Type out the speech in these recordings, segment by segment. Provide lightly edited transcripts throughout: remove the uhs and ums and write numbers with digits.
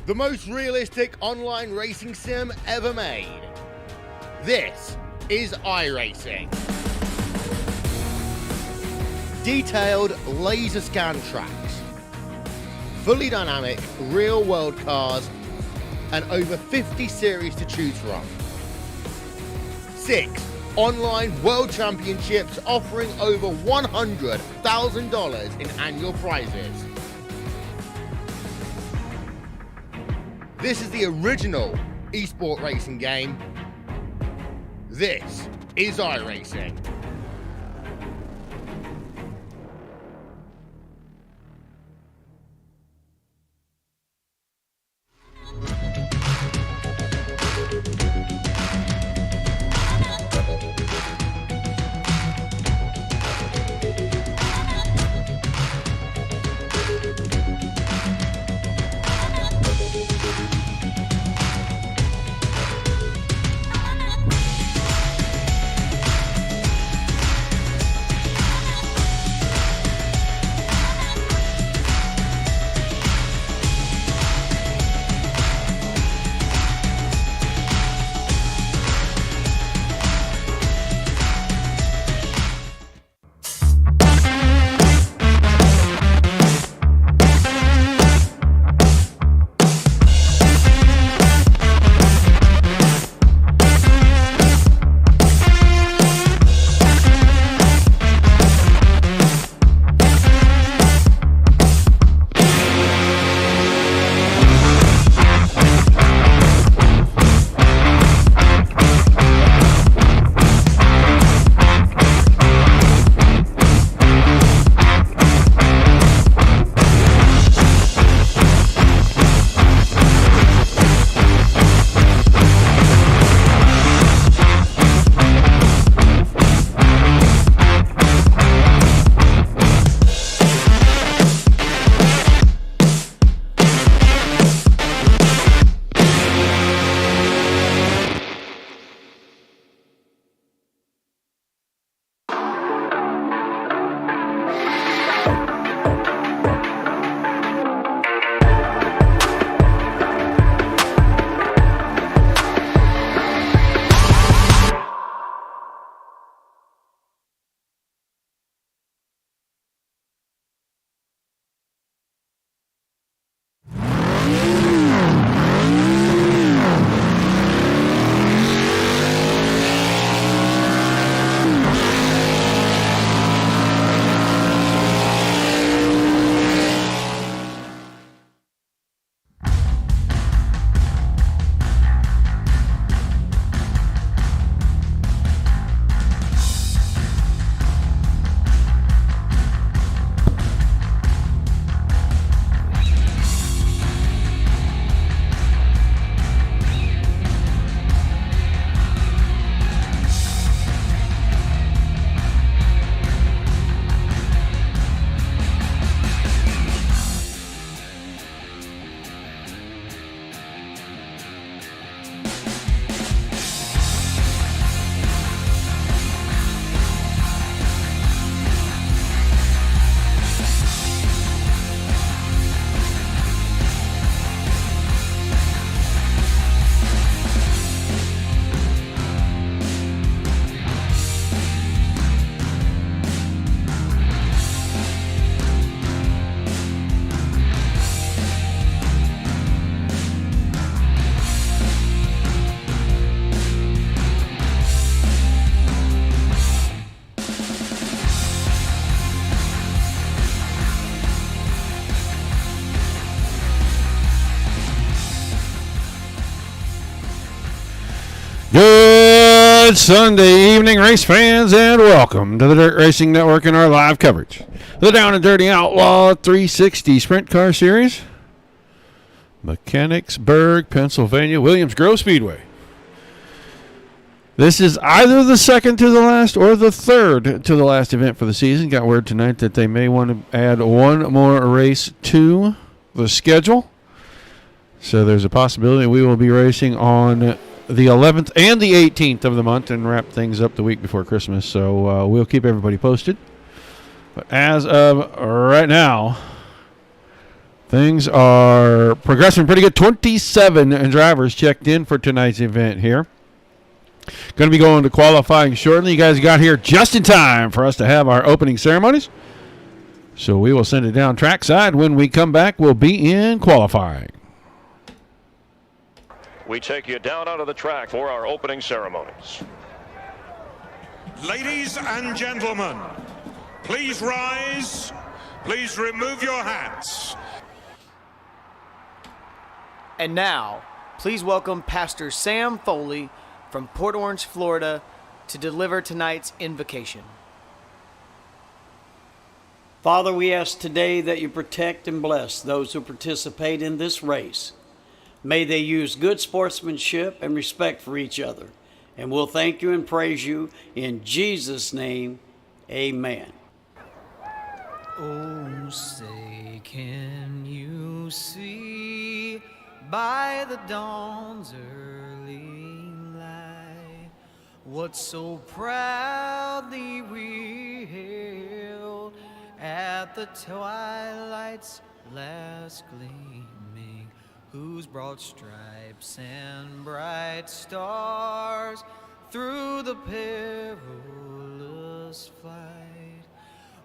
the most realistic online racing sim ever made. This is iRacing. Detailed laser scan tracks, fully dynamic real-world cars, and over 50 series to choose from. 6 online world championships offering over $100,000 in annual prizes. This is the original esport racing game. This is iRacing. Good Sunday evening, race fans, and welcome to the Dirt Racing Network and our live coverage of the Down and Dirty Outlaw 360 Sprint Car Series, Mechanicsburg, Pennsylvania, Williams Grove Speedway. This is either the second to the last or the third to the last event for the season. Got word tonight that they may want to add one more race to the schedule. So there's a possibility we will be racing on the 11th and the 18th of the month and wrap things up the week before Christmas. So we'll keep everybody posted. But as of right now, Things are progressing pretty good. 27 drivers checked in for tonight's event here. Going to be going to qualifying shortly. You guys got here just in time for us to have our opening ceremonies. So we will send it down trackside. When we come back, we'll be in qualifying. We take you down onto the track for our opening ceremonies. Ladies and gentlemen, please rise. Please remove your hats. And now, please welcome Pastor Sam Foley from Port Orange, Florida, to deliver tonight's invocation. Father, we ask today that you protect and bless those who participate in this race. May they use good sportsmanship and respect for each other. And we'll thank you and praise you in Jesus' name. Amen. Oh, say, can you see by the dawn's early light what so proudly we hailed at the twilight's last gleaming, whose broad stripes and bright stars through the perilous flight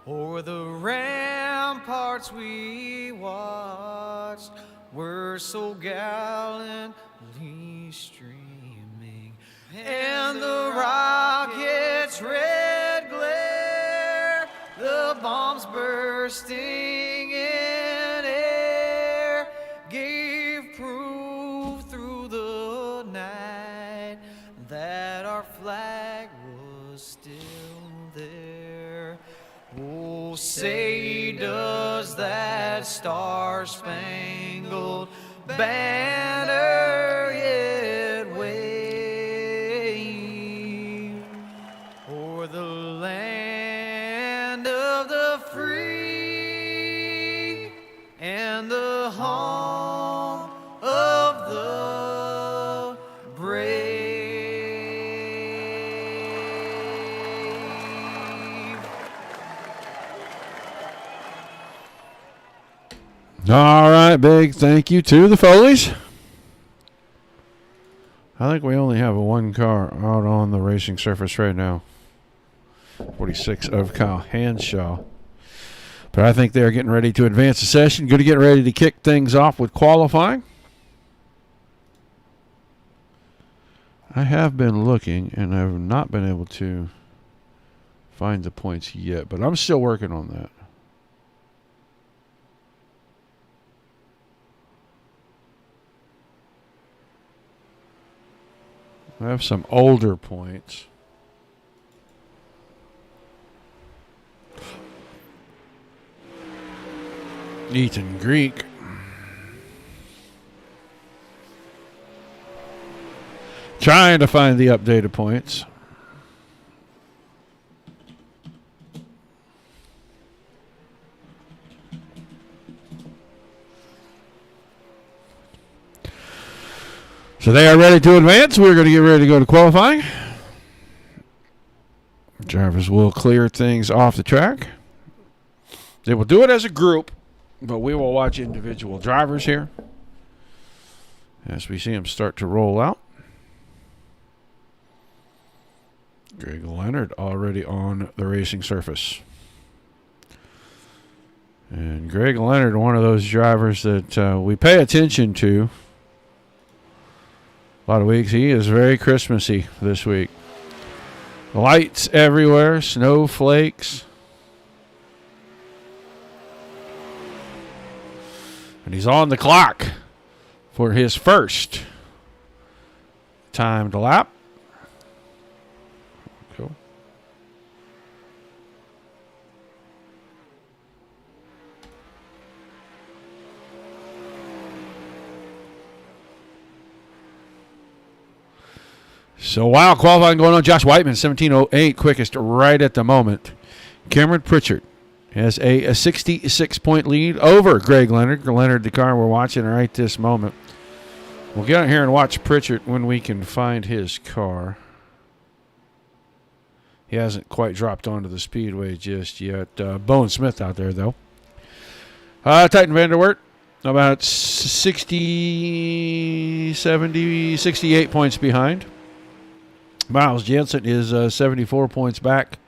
o'er the ramparts we watched were so gallantly streaming, and the rocket's red glare, the bombs bursting in air, gave proof through the night that our flag was still there. Oh, say does that star-spangled banner yet wave o'er the land of the free and the home of the brave? All right, big thank you to the Foleys. I think we only have one car out on the racing surface right now. 46 of Kyle Hanshaw. But I think they're getting ready to advance the session. Going to get ready to kick things off with qualifying. I have been looking, and I've not been able to find the points yet, but I'm still working on that. I have some older points. Ethan Greek. Trying to find the updated points. So they are ready to advance. We're going to get ready to go to qualifying. Drivers will clear things off the track. They will do it as a group, but we will watch individual drivers here as we see them start to roll out. Greg Leonard already on the racing surface. And Greg Leonard, one of those drivers that we pay attention to a lot of weeks. He is very Christmassy this week. Lights everywhere, snowflakes. And he's on the clock for his first timed lap. Cool. So while qualifying going on, Josh Whiteman, 17:08, quickest right at the moment. Cameron Pritchard has a 66-point lead over Greg Leonard. Leonard, the car we're watching right this moment. We'll get out here and watch Pritchard when we can find his car. He hasn't quite dropped onto the speedway just yet. Bowen Smith out there, though. Titan Vanderwert about 60, 70, 68 points behind. Miles Jensen is 74 points back,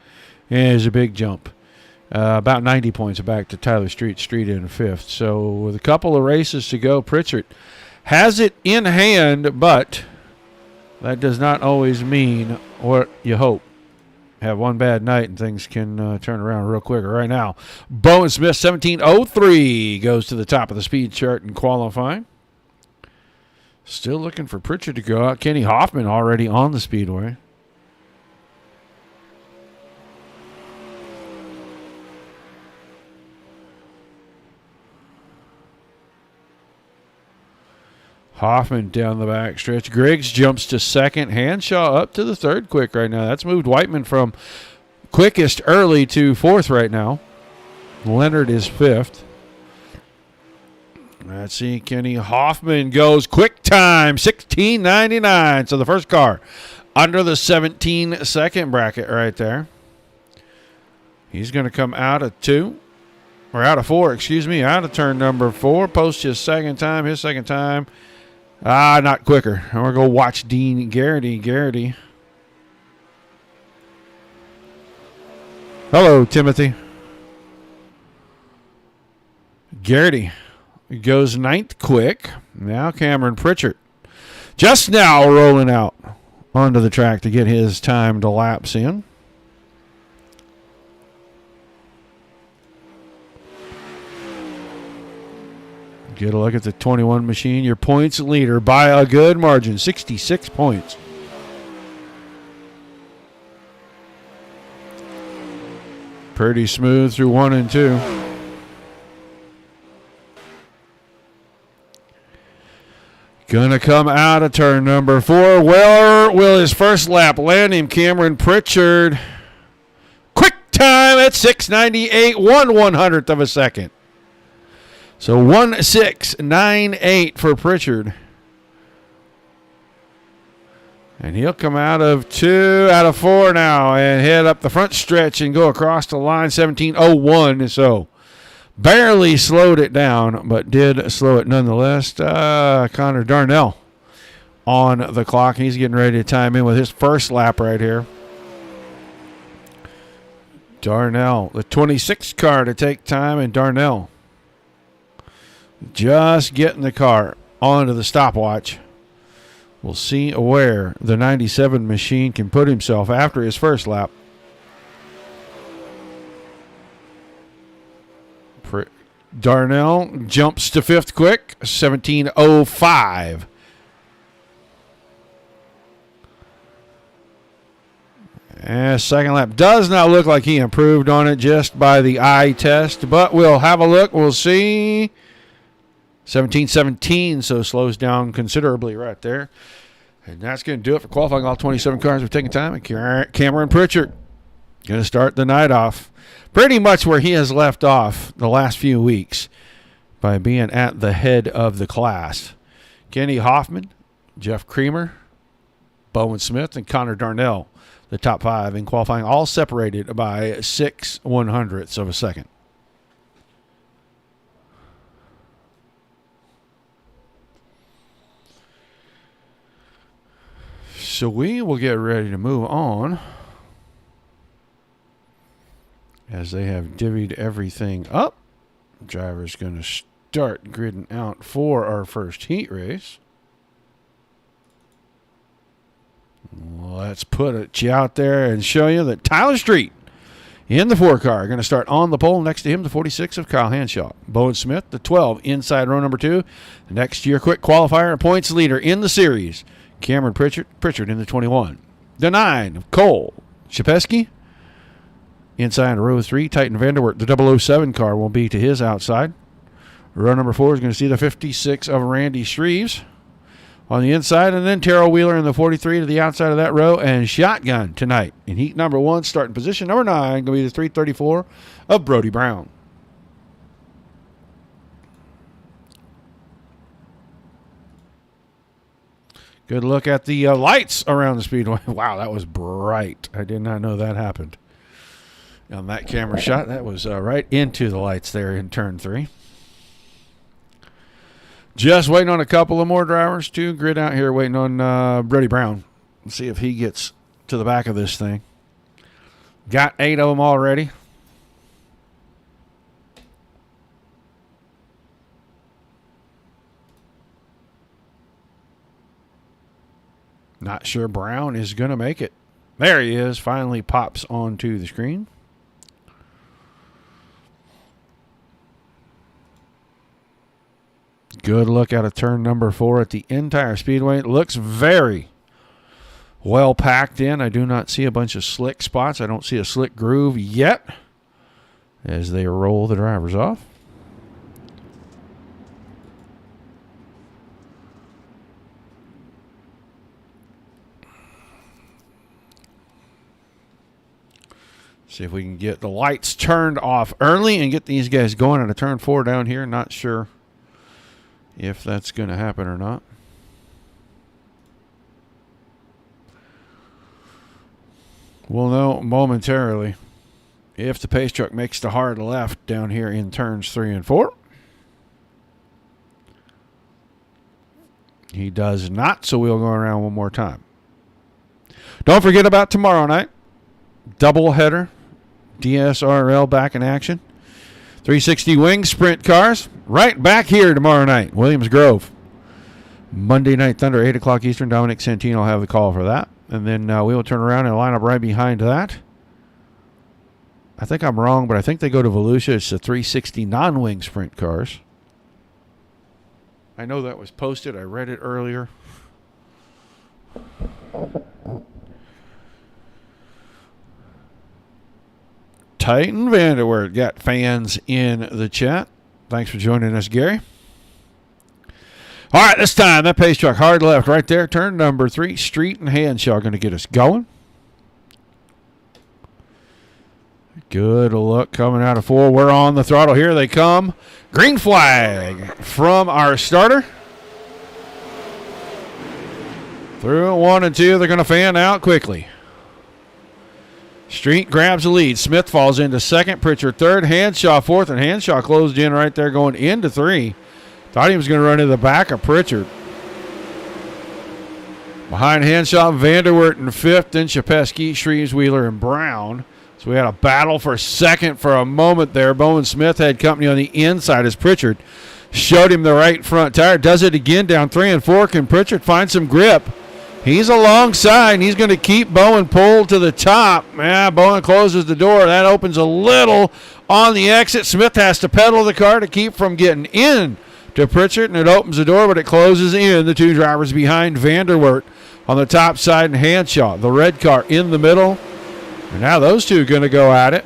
and is a big jump. About 90 points back to Tyler Street in fifth. So with a couple of races to go, Pritchard has it in hand, but that does not always mean what you hope. Have one bad night and things can turn around real quick. Right now, Bowen Smith, 17:03, goes to the top of the speed chart in qualifying. Still looking for Pritchard to go out. Kenny Hoffman already on the speedway. Hoffman down the back stretch. Griggs jumps to second. Hanshaw up to the third quick right now. That's moved Whiteman from quickest early to fourth right now. Leonard is fifth. Let's see. Kenny Hoffman goes quick time, 16:99. So the first car under the 17-second bracket right there. He's going to come out of out of four, out of turn number 4. Post his second time. Not quicker. I'm going to go watch Dean Garrity. Garrity. Hello, Timothy. Garrity goes ninth quick. Now Cameron Pritchard. Just now rolling out onto the track to get his time to lapse in. Get a look at the 21 machine. Your points leader by a good margin, 66 points. Pretty smooth through 1 and 2. Gonna come out of turn number 4. Where will his first lap land him? Cameron Pritchard. Quick time at 6:98, 1/100th of a second. So 1:6.98 for Pritchard. And he'll come out of 4 now and head up the front stretch and go across the line, 17:01. So barely slowed it down, but did slow it nonetheless. Connor Darnell on the clock. He's getting ready to time in with his first lap right here. Darnell, the 26 car to take time, and Darnell just getting the car onto the stopwatch. We'll see where the 97 machine can put himself after his first lap. Darnell jumps to fifth quick, 17:05. And second lap does not look like he improved on it just by the eye test, but we'll have a look. We'll see. 17:17, so slows down considerably right there. And that's going to do it for qualifying. All 27 cars have taken time. And Cameron Pritchard going to start the night off pretty much where he has left off the last few weeks by being at the head of the class. Kenny Hoffman, Jeff Creamer, Bowen Smith, and Connor Darnell, the top 5 in qualifying, all separated by 6/100ths of a second. So we will get ready to move on as they have divvied everything up. Driver's going to start gridding out for our first heat race. Let's put it out there and show you that Tyler Street in the 4 car going to start on the pole. Next to him, the 46 of Kyle Hanshaw. Bowen Smith, the 12 inside row number 2. The next year quick qualifier and points leader in the series. Cameron Pritchard in the 21. The 9 of Cole Shapesky. Inside row 3, Titan Vanderwert. The 007 car will be to his outside. Row number 4 is going to see the 56 of Randy Shreves on the inside. And then Terrell Wheeler in the 43 to the outside of that row. And shotgun tonight in heat number 1, starting position number 9, going to be the 334 of Brody Brown. Good look at the lights around the speedway. Wow, that was bright. I did not know that happened. On that camera shot, that was right into the lights there in turn 3. Just waiting on a couple of more drivers to grid out here, waiting on Brody Brown. Let's see if he gets to the back of this thing. Got 8 of them already. Not sure Brown is going to make it. There he is. Finally pops onto the screen. Good look out of turn number 4 at the entire speedway. It looks very well packed in. I do not see a bunch of slick spots. I don't see a slick groove yet as they roll the drivers off. See if we can get the lights turned off early and get these guys going on a turn 4 down here. Not sure if that's going to happen or not. We'll know momentarily if the pace truck makes the hard left down here in turns 3 and 4. He does not, so we'll go around one more time. Don't forget about tomorrow night. Doubleheader. DSRL back in action. 360 Wing Sprint cars right back here tomorrow night. Williams Grove. Monday Night Thunder, 8 o'clock Eastern. Dominic Santino will have the call for that. And then we will turn around and line up right behind that. I think I'm wrong, but I think they go to Volusia. It's the 360 non-wing sprint cars. I know that was posted. I read it earlier. Titan Vanderweert got fans in the chat. Thanks for joining us, Gary. All right, this time, that pace truck hard left right there. Turn number 3, Street and Hanshaw going to get us going. Good look coming out of 4. We're on the throttle. Here they come. Green flag from our starter. Through 1 and 2, they're going to fan out quickly. Street grabs the lead. Smith falls into second. Pritchard third. Hanshaw fourth. And Hanshaw closed in right there going into 3. Thought he was going to run to the back of Pritchard. Behind Hanshaw, Vanderweert in 5th. Then Shapesky, Shreves, Wheeler, and Brown. So we had a battle for second for a moment there. Bowen Smith had company on the inside as Pritchard showed him the right front tire. Does it again down 3 and 4. Can Pritchard find some grip? He's alongside, and he's going to keep Bowen pulled to the top. Yeah, Bowen closes the door. That opens a little on the exit. Smith has to pedal the car to keep from getting in to Pritchard, and it opens the door, but it closes in. The 2 drivers behind Vanderweert on the top side and Hanshaw. The red car in the middle. And now those 2 are going to go at it.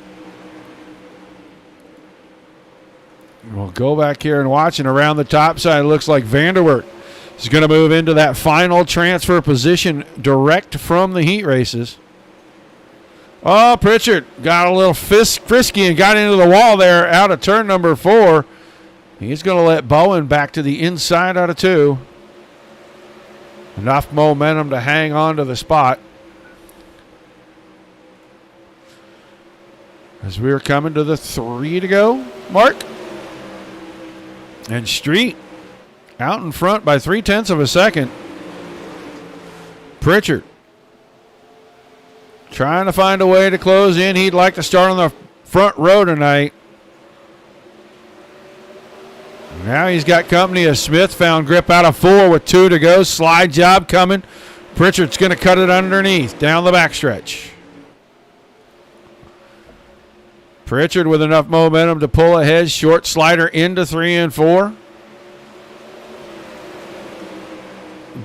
We'll go back here and watch, and around the top side, it looks like Vanderweert is going to move into that final transfer position direct from the heat races. Oh, Pritchard got a little frisky and got into the wall there out of turn number 4. He's going to let Bowen back to the inside out of 2. Enough momentum to hang on to the spot. As we're coming to the 3 to go mark. And Street out in front by 0.3 of a second. Pritchard trying to find a way to close in. He'd like to start on the front row tonight. Now he's got company as Smith found grip out of 4 with 2 to go. Slide job coming. Pritchard's going to cut it underneath down the backstretch. Pritchard with enough momentum to pull ahead. Short slider into 3 and 4.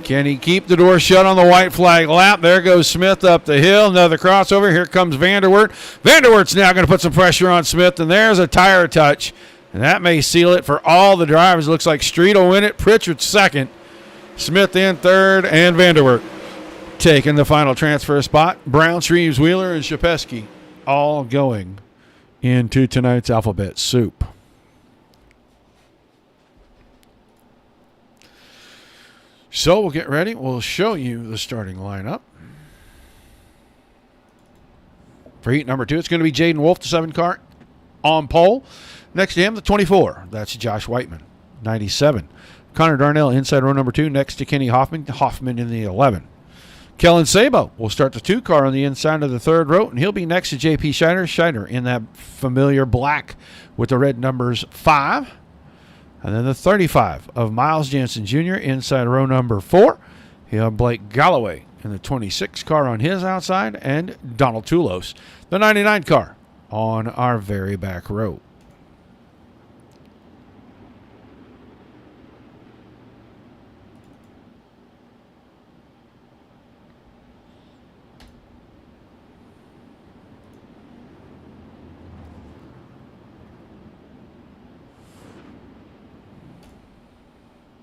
Can he keep the door shut on the white flag lap? There goes Smith up the hill. Another crossover. Here comes Vanderweert. Vanderweert's now going to put some pressure on Smith, and there's a tire touch. And that may seal it for all the drivers. Looks like Street will win it. Pritchard second. Smith in third, and Vanderweert taking the final transfer spot. Brown, Shreves, Wheeler, and Shapesky all going into tonight's alphabet soup. So we'll get ready. We'll show you the starting lineup. For heat number 2, it's going to be Jaden Wolf, the 7 car, on pole. Next to him, the 24. That's Josh Whiteman. 97. Connor Darnell inside row number 2 next to Kenny Hoffman. Hoffman in the 11. Kellen Sabo will start the 2 car on the inside of the 3rd row, and he'll be next to J.P. Scheider. Scheider in that familiar black with the red numbers 5. And then the 35 of Miles Jansen Jr. inside row number 4. He'll have Blake Galloway in the 26 car on his outside, and Donald Toulos, the 99 car, on our very back row.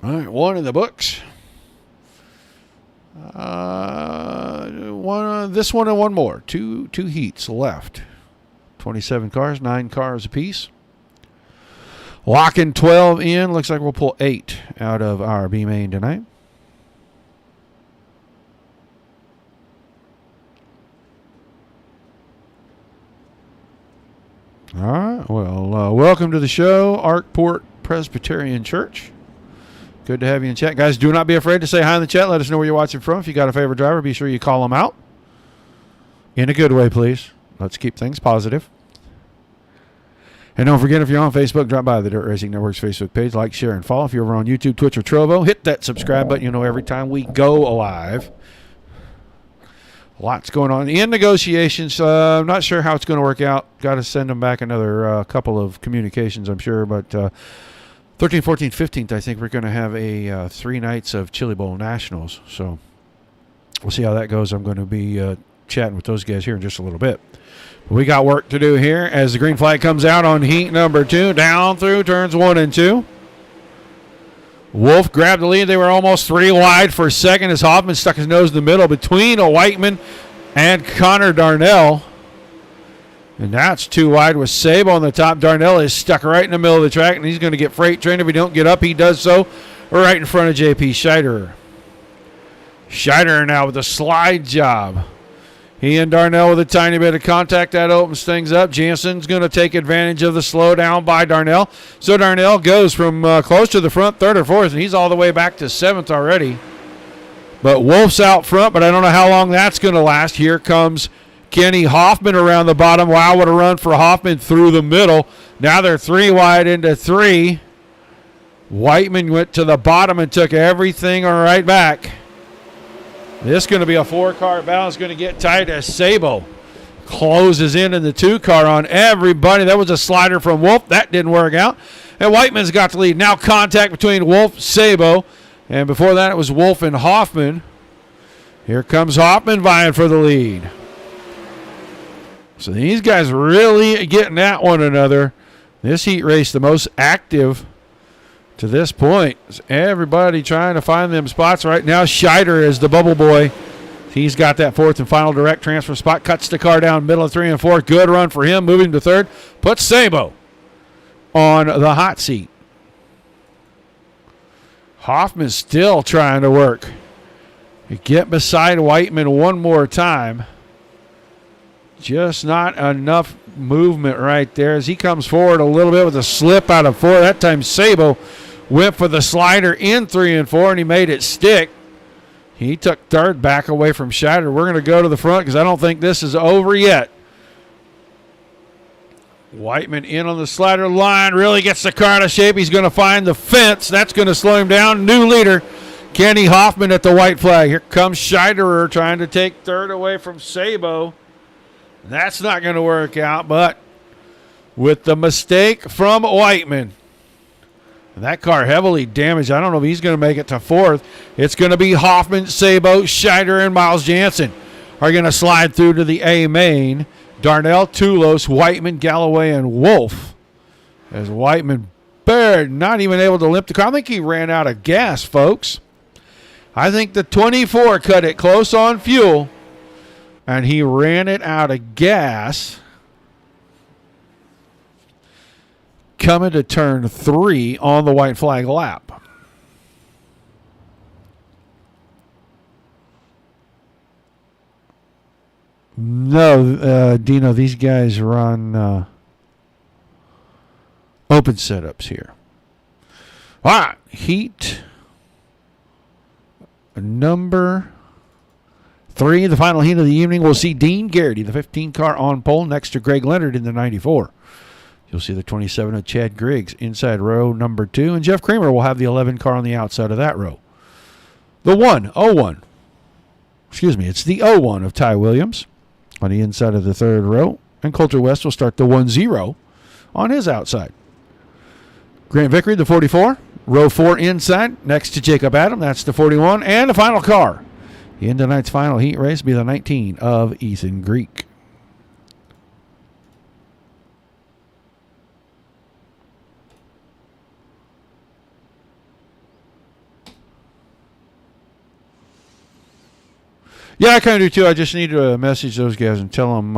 All right, 1 in the books. This one and one more. Two heats left. 27 cars, 9 cars apiece. Locking 12 in. Looks like we'll pull 8 out of our B main tonight. All right. Well, welcome to the show, Arkport Presbyterian Church. Good to have you in chat. Guys, do not be afraid to say hi in the chat. Let us know where you're watching from. If you got a favorite driver, be sure you call them out. In a good way, please. Let's keep things positive. And don't forget, if you're on Facebook, drop by the Dirt Racing Network's Facebook page. Like, share, and follow. If you're over on YouTube, Twitch, or Trovo, hit that subscribe button. You know every time we go live. Lots going on in negotiations. I'm not sure how it's going to work out. Got to send them back another couple of communications, I'm sure. But 13th, 14th, 15th, I think we're going to have a 3 nights of Chili Bowl Nationals. So we'll see how that goes. I'm going to be chatting with those guys here in just a little bit. We got work to do here as the green flag comes out on heat number 2, down through turns 1 and 2. Wolf grabbed the lead. They were almost 3 wide for a second as Hoffman stuck his nose in the middle between a Whiteman and Connor Darnell. And that's 2 wide with Sabo on the top. Darnell is stuck right in the middle of the track, and he's going to get freight trained. If he don't get up, he does so right in front of J.P. Scheider. Scheider now with a slide job. He and Darnell with a tiny bit of contact. That opens things up. Jansen's going to take advantage of the slowdown by Darnell. So Darnell goes from close to the front, 3rd or 4th, and he's all the way back to 7th already. But Wolf's out front, but I don't know how long that's going to last. Here comes Kenny Hoffman around the bottom. Wow, what a run for Hoffman through the middle. Now they're 3 wide into 3. Whiteman went to the bottom and took everything right back. This is going to be a 4-car battle. It's going to get tight as Sabo closes in the 2-car on everybody. That was a slider from Wolf. That didn't work out. And Whiteman's got the lead. Now contact between Wolf, Sabo. And before that, it was Wolf and Hoffman. Here comes Hoffman vying for the lead. So these guys really getting at one another. This heat race, the most active to this point. Everybody trying to find them spots right now. Scheider is the bubble boy. He's got that 4th and final direct transfer spot. Cuts the car down middle of 3 and 4. Good run for him. Moving to 3rd. Puts Sabo on the hot seat. Hoffman's still trying to work. Get beside Whiteman one more time. Just not enough movement right there as he comes forward a little bit with a slip out of 4. That time Sabo went for the slider in 3 and 4, and he made it stick. He took 3rd back away from Scheider. We're going to go to the front because I don't think this is over yet. Whiteman in on the slider line. Really gets the car out of shape. He's going to find the fence. That's going to slow him down. New leader, Kenny Hoffman at the white flag. Here comes Scheiderer trying to take 3rd away from Sabo. That's not going to work out, but with the mistake from Whiteman, that car heavily damaged. I don't know if he's going to make it to 4th. It's going to be Hoffman, Sabo, Scheider, and Miles Jansen are going to slide through to the A main. Darnell, Toulos, Whiteman, Galloway, and Wolf. As Whiteman bared, not even able to limp the car. I think he ran out of gas, folks. I think the 24 cut it close on fuel, and he ran it out of gas. Coming to turn 3 on the white flag lap. No, Dino, these guys run open setups here. All right, heat number 3, the final heat of the evening. We'll see Dean Garrity, the 15 car on pole, next to Greg Leonard in the 94. You'll see the 27 of Chad Griggs inside row number 2, and Jeff Creamer will have the 11 car on the outside of that row. The 101, it's the 01 of Ty Williams on the inside of the 3rd row, and Coulter West will start the 10 on his outside. Grant Vickery, the 44, row 4 inside, next to Jacob Adam, that's the 41, and the final car in tonight's final heat race will be the 19 of Ethan Greek. Yeah, I kind of do too. I just need to message those guys and tell them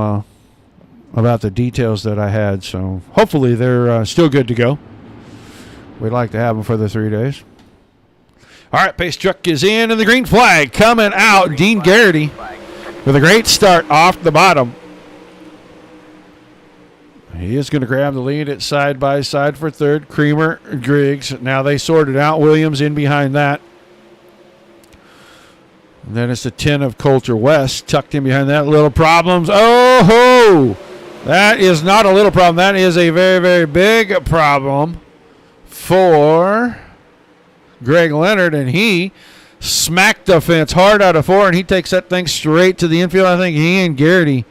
about the details that I had. So hopefully they're still good to go. We'd like to have them for the 3 days. All right, pace truck is in, and the green flag coming out. Dean Garrity with a great start off the bottom. He is going to grab the lead at side by side for 3rd. Creamer, Griggs. Now they sorted out. Williams in behind that. And then it's the 10 of Coulter West tucked in behind that. Little problems. Oh, that is not a little problem. That is a very, very big problem for Greg Leonard. And he smacked the fence hard out of 4, and he takes that thing straight to the infield. I think he and Garrity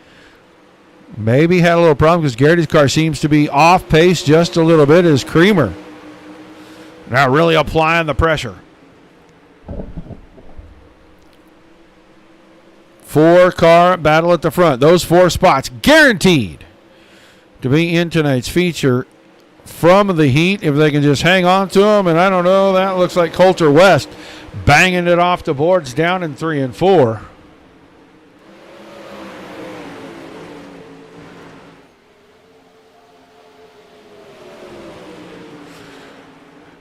maybe had a little problem because Garrity's car seems to be off pace just a little bit as Creamer now really applying the pressure. 4-car battle at the front. Those 4 spots guaranteed to be in tonight's feature from the heat if they can just hang on to them. And I don't know, that looks like Coulter West banging it off the boards down in 3 and 4.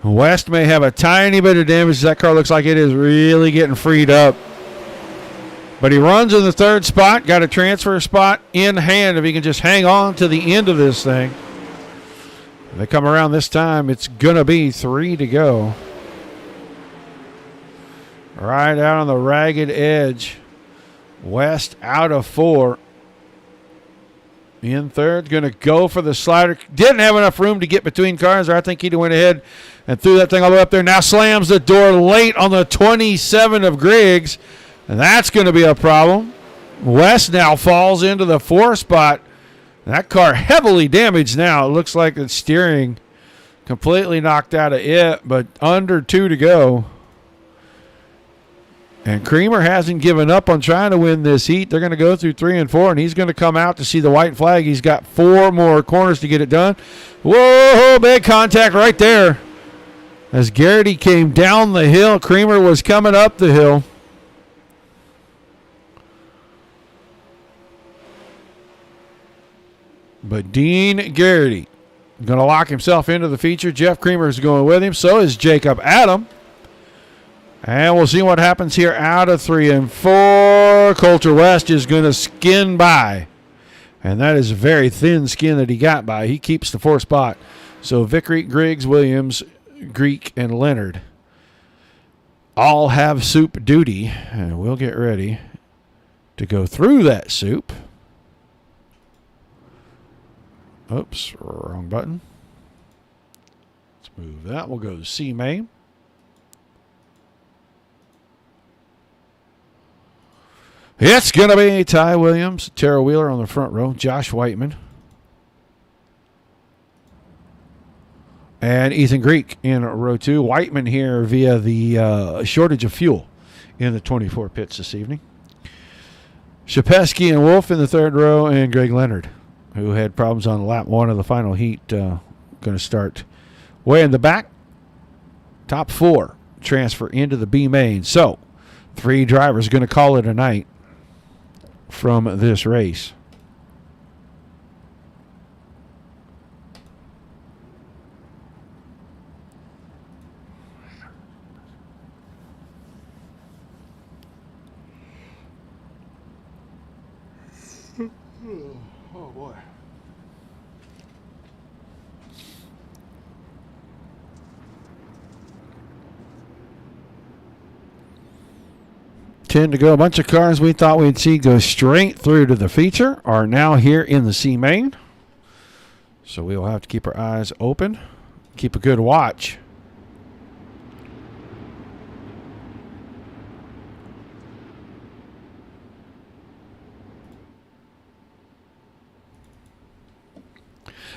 West may have a tiny bit of damage. That car looks like it is really getting freed up. But he runs in the 3rd spot, got a transfer spot in hand if he can just hang on to the end of this thing. If they come around this time, it's going to be 3 to go. Right out on the ragged edge. West out of 4. In 3rd, going to go for the slider. Didn't have enough room to get between cars, or I think he'd went ahead and threw that thing all the way up there. Now slams the door late on the 27 of Griggs. And that's going to be a problem. West now falls into the 4 spot. That car heavily damaged now. It looks like the steering completely knocked out of it, but under 2 to go. And Creamer hasn't given up on trying to win this heat. They're going to go through 3 and 4, and he's going to come out to see the white flag. He's got 4 more corners to get it done. Whoa, big contact right there. As Garrity came down the hill, Creamer was coming up the hill. But Dean Garrity going to lock himself into the feature. Jeff Creamer is going with him. So is Jacob Adam. And we'll see what happens here out of 3 and 4. Coulter West is going to skin by. And that is a very thin skin that he got by. He keeps the 4 spot. So Vickery, Griggs, Williams, Greek, and Leonard all have soup duty. And we'll get ready to go through that soup. Oops, wrong button. Let's move that. We'll go to C main. It's going to be Ty Williams, Tara Wheeler on the front row, Josh Whiteman, and Ethan Greek in row 2. Whiteman here via the shortage of fuel in the 24 pits this evening. Shapesky and Wolf in the 3rd row, and Greg Leonard, who had problems on lap 1 of the final heat, going to start way in the back. Top 4 transfer into the B main. So 3 drivers going to call it a night from this race. Oh boy. 10 to go. A bunch of cars we thought we'd see go straight through to the feature are now here in the C main. So we will have to keep our eyes open, keep a good watch.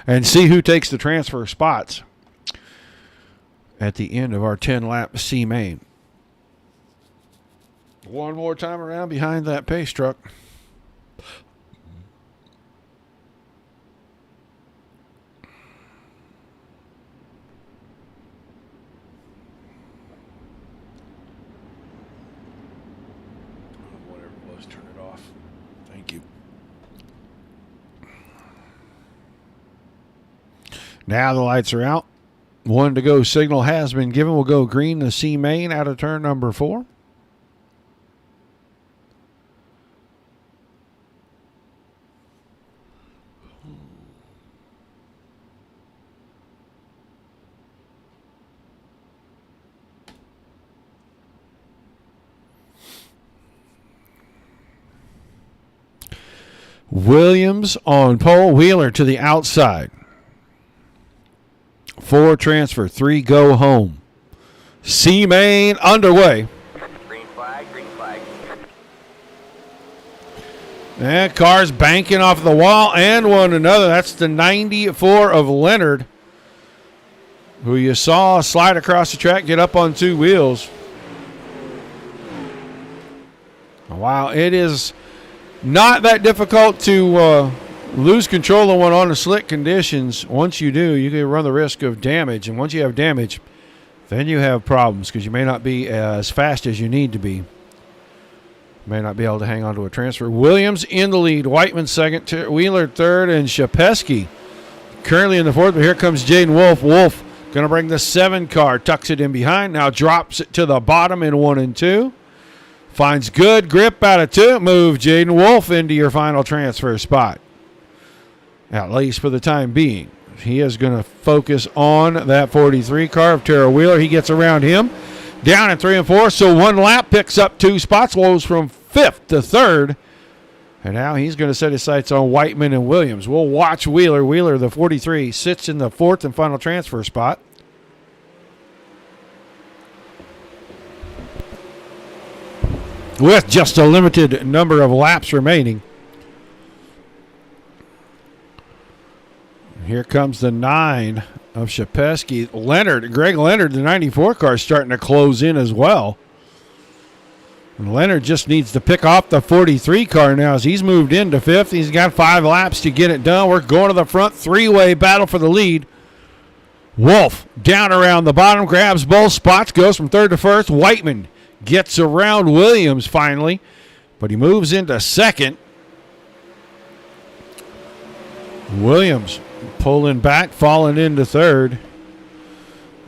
And see who takes the transfer spots at the end of our 10-lap C main. One more time around behind that pace truck. Whatever it was, turn it off. Thank you. Now the lights are out. 1 to go signal has been given. We'll go green to C main out of turn number 4. Williams on pole, Wheeler to the outside. 4 transfer, 3 go home. C main underway. Green flag, green flag. And cars banking off the wall and one another. That's the 94 of Leonard, who you saw slide across the track, get up on 2 wheels. Wow, it is not that difficult to lose control of one on the slick conditions. Once you do, you can run the risk of damage. And once you have damage, then you have problems because you may not be as fast as you need to be. May not be able to hang on to a transfer. Williams in the lead. Whiteman second. Wheeler third. And Shapesky currently in the fourth. But here comes Jaden Wolf. Wolf going to bring the 7 car. Tucks it in behind. Now drops it to the bottom in 1 and 2. Finds good grip out of 2. Move Jaden Wolf into your final transfer spot. At least for the time being. He is going to focus on that 43 car of Tara Wheeler. He gets around him. Down in 3 and 4. So 1 lap picks up 2 spots. Goes from 5th to 3rd. And now he's going to set his sights on Whiteman and Williams. We'll watch Wheeler. Wheeler, the 43, sits in the 4th and final transfer spot. With just a limited number of laps remaining. Here comes the 9 of Shapesky. Greg Leonard, the 94 car, starting to close in as well. And Leonard just needs to pick off the 43 car now as he's moved into 5th. He's got 5 laps to get it done. We're going to the front. 3-way battle for the lead. Wolf down around the bottom, grabs both spots, goes from 3rd to 1st. Whiteman gets around Williams finally, but he moves into 2nd. Williams pulling back, falling into 3rd.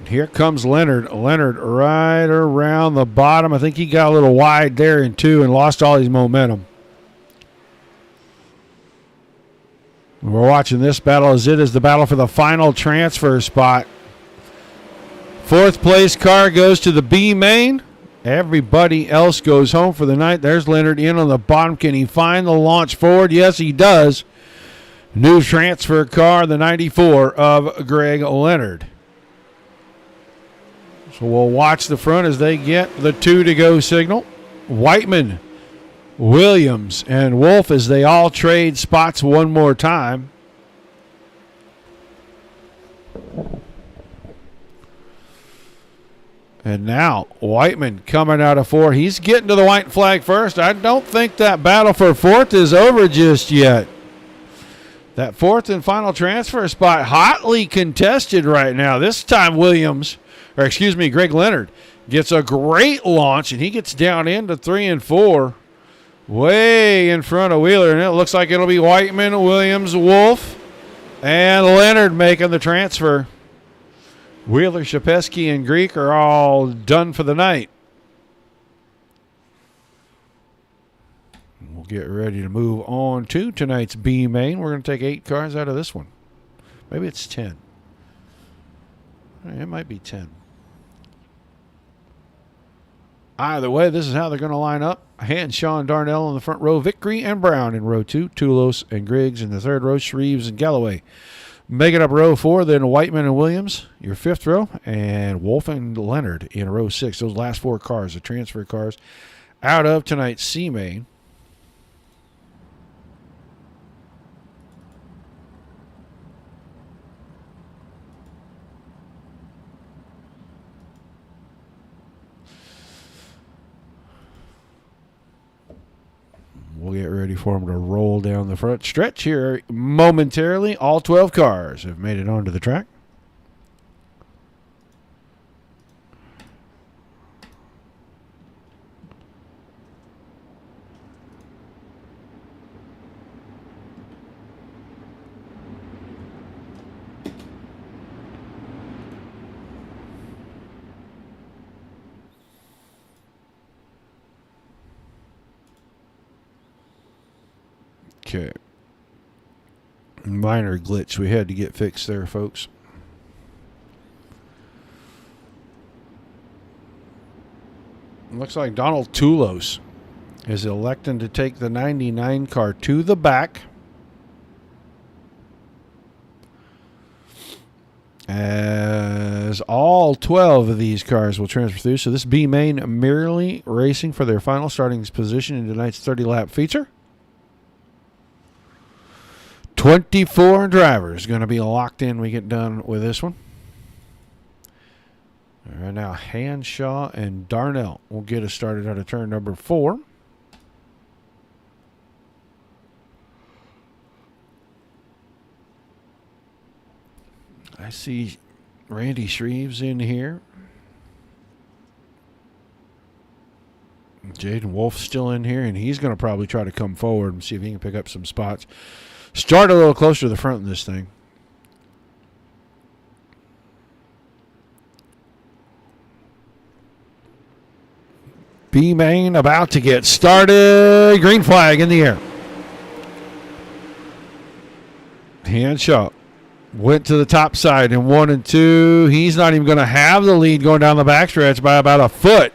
Here comes Leonard. Leonard right around the bottom. I think he got a little wide there in 2 and lost all his momentum. We're watching this battle as it is the battle for the final transfer spot. 4th place car goes to the B main. Everybody else goes home for the night. There's Leonard in on the bottom. Can he find the launch forward? Yes, he does. New transfer car, the 94 of Greg Leonard. So we'll watch the front as they get the 2 to go signal. Whiteman, Williams, and Wolf as they all trade spots one more time. And now Whiteman coming out of 4. He's getting to the white flag first. I don't think that battle for 4th is over just yet. That 4th and final transfer spot hotly contested right now. This time Greg Leonard gets a great launch, and he gets down into 3 and 4. Way in front of Wheeler, and it looks like it'll be Whiteman, Williams, Wolf, and Leonard making the transfer. Wheeler, Shapesky, and Greek are all done for the night. We'll get ready to move on to tonight's B main. We're going to take 8 cars out of this one. Maybe it's 10. It might be 10. Either way, this is how they're going to line up. Hanshaw and Darnell in the front row. Vickery and Brown in row 2. Toulos and Griggs in the third row. Shreves and Galloway. Making up row 4, then Whiteman and Williams, your fifth row. And Wolf and Leonard in row 6. Those last 4 cars, the transfer cars, out of tonight's C-Main. We'll get ready for them to roll down the front stretch here momentarily. All 12 cars have made it onto the track. Okay. Minor glitch we had to get fixed there, folks. Looks like Donald Toulos is electing to take the 99 car to the back. As all 12 of these cars will transfer through. So this B main merely racing for their final starting position in tonight's 30-lap feature. 24 drivers going to be locked in when we get done with this one. All right, now Hanshaw and Darnell will get us started out of turn number 4. I see Randy Shreves in here. Jaden Wolf still in here, and he's going to probably try to come forward and see if he can pick up some spots. Start a little closer to the front of this thing. B main about to get started. Green flag in the air. Hanshaw went to the top side in 1 and 2. He's not even going to have the lead going down the backstretch by about a foot.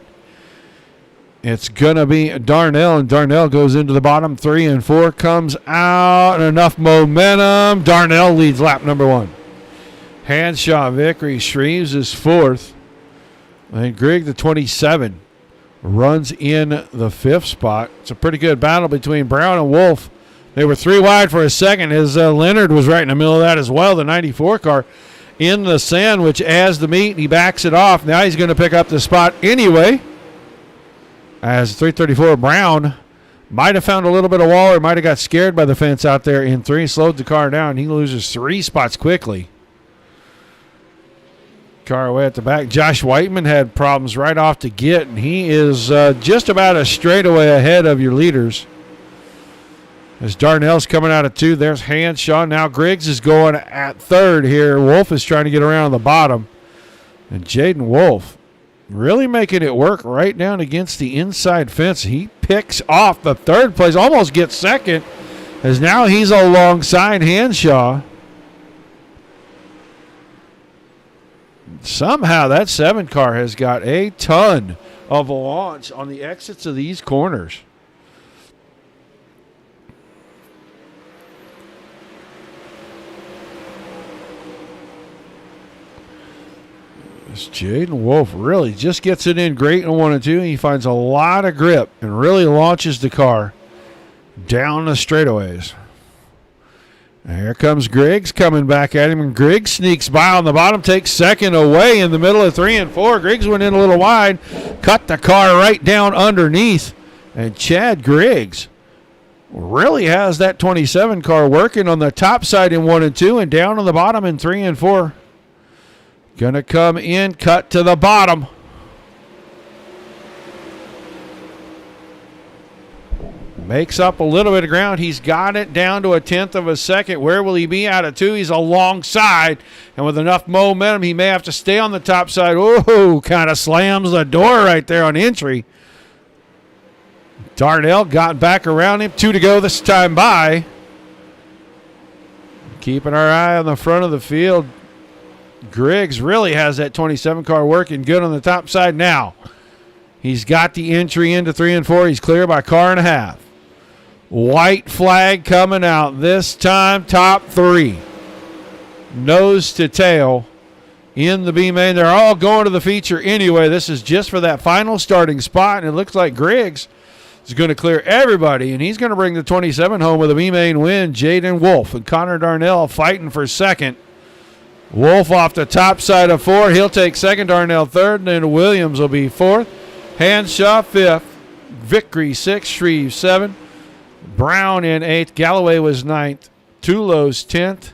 It's going to be Darnell, and Darnell goes into the bottom. 3 and 4 comes out, and enough momentum. Darnell leads lap number 1. Hanshaw, Vickery, Shreves is 4th. And Grigg, the 27, runs in the 5th spot. It's a pretty good battle between Brown and Wolf. They were 3 wide for a second as Leonard was right in the middle of that as well. The 94 car in the sandwich as the meet. He backs it off. Now he's going to pick up the spot anyway. As 334 Brown might have found a little bit of wall or might have got scared by the fence out there in 3. Slowed the car down. He loses 3 spots quickly. Car away at the back. Josh Whiteman had problems right off the get, and he is just about a straightaway ahead of your leaders. As Darnell's coming out of 2, there's Hanshaw. Now Griggs is going at 3rd here. Wolf is trying to get around the bottom. And Jaden Wolf really making it work right down against the inside fence. He picks off the 3rd place, almost gets 2nd, as now he's alongside Hanshaw. Somehow that 7 car has got a ton of launch on the exits of these corners. Jaden Wolf really just gets it in great in 1 and 2. He finds a lot of grip and really launches the car down the straightaways. And here comes Griggs coming back at him, and Griggs sneaks by on the bottom, takes 2nd away in the middle of 3 and 4. Griggs went in a little wide, cut the car right down underneath, and Chad Griggs really has that 27 car working on the top side in 1 and 2 and down on the bottom in 3 and 4. Gonna come in, cut to the bottom. Makes up a little bit of ground. He's got it down to 1/10 of a second. Where will he be out of 2? He's alongside. And with enough momentum, he may have to stay on the top side. Oh, kind of slams the door right there on entry. Darnell got back around him. 2 to go this time by. Keeping our eye on the front of the field. Griggs really has that 27 car working good on the top side now. He's got the entry into 3 and 4. He's clear by car and a half. White flag coming out. This time, top 3. Nose to tail in the B main. They're all going to the feature anyway. This is just for that final starting spot, and it looks like Griggs is going to clear everybody, and he's going to bring the 27 home with a B main win. Jaden Wolf and Connor Darnell fighting for second. Wolf off the top side of 4. He'll take second. Darnell third, and then Williams will be fourth. Hanshaw fifth. Vickery 6th. Shreve 7th. Brown in 8th. Galloway was 9th. Tulos 10th.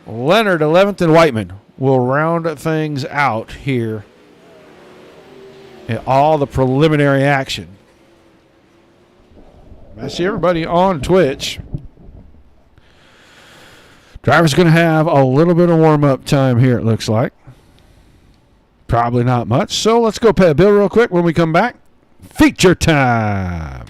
Leonard 11th, and Whiteman will round things out here in all the preliminary action. I see everybody on Twitch. Driver's going to have a little bit of warm-up time here, it looks like. Probably not much. So let's go pay a bill real quick when we come back. Feature time.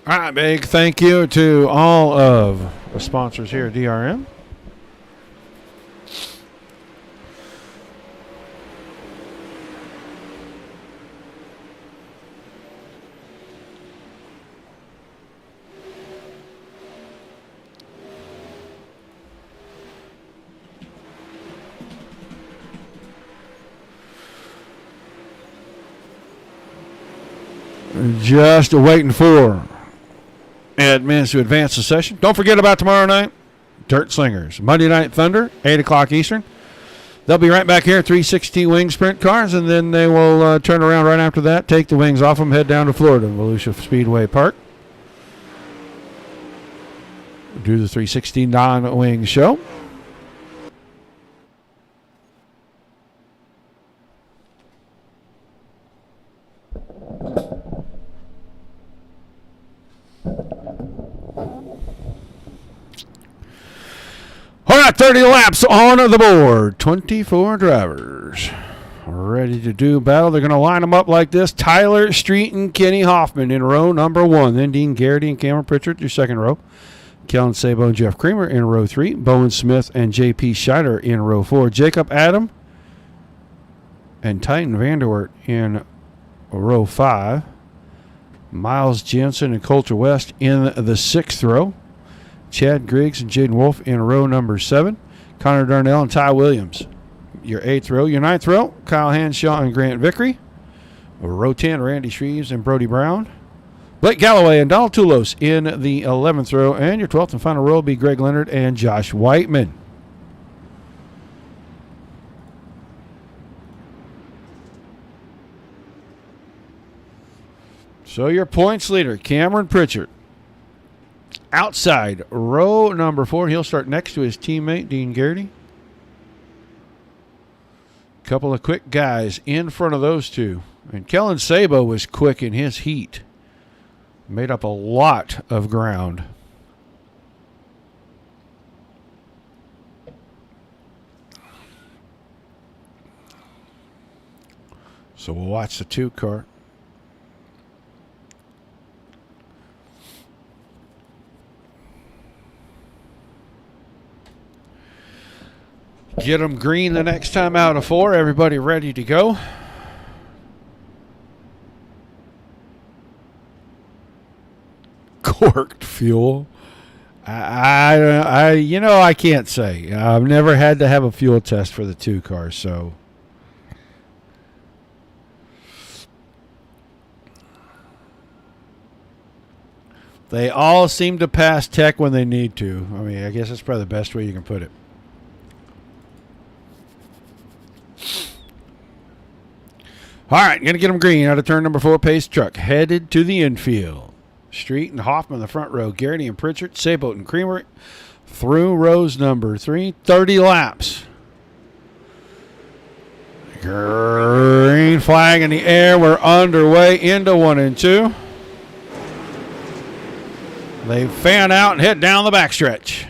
All right, big thank you to all of the sponsors here at DRM. Just waiting for admins to advance the session. Don't forget about tomorrow night, Dirt Slingers. Monday Night Thunder, 8 o'clock Eastern. They'll be right back here at 360 Wing Sprint Cars, and then they will turn around right after that, take the wings off them, head down to Florida, Volusia Speedway Park. Do the 360 non-wing show. All right, 30 laps on the board. 24 drivers ready to do battle. They're going to line them up like this. Tyler Street and Kenny Hoffman in row number 1. Then Dean Garrity and Cameron Pritchard, your second row. Kellen Sabo and Jeff Creamer in row 3. Bowen Smith and J.P. Scheider in row 4. Jacob Adam and Titan Vanderwert in row 5. Miles Jensen and Coulter West in the 6th row. Chad Griggs and Jaden Wolf in row number 7. Connor Darnell and Ty Williams, your 8th row. Your 9th row, Kyle Hanshaw and Grant Vickery. Row 10, Randy Shreves and Brody Brown. Blake Galloway and Donald Tulos in the 11th row. And your 12th and final row will be Greg Leonard and Josh Whiteman. So your points leader, Cameron Pritchard. Outside, row number 4. He'll start next to his teammate, Dean Garrity. Couple of quick guys in front of those two. And Kellen Sabo was quick in his heat. Made up a lot of ground. So we'll watch the 2 car. Get them green the next time out of 4. Everybody ready to go. Corked fuel. I can't say. I've never had to have a fuel test for the 2 cars, so. They all seem to pass tech when they need to. I mean, I guess that's probably the best way you can put it. All right, going to get them green out of turn number 4. Pace truck headed to the infield. Street and Hoffman in the front row. Garrity and Pritchard, Sabot and Creamer through rows number 3. 30 laps. Green flag in the air. We're underway into 1 and 2. They fan out and head down the backstretch.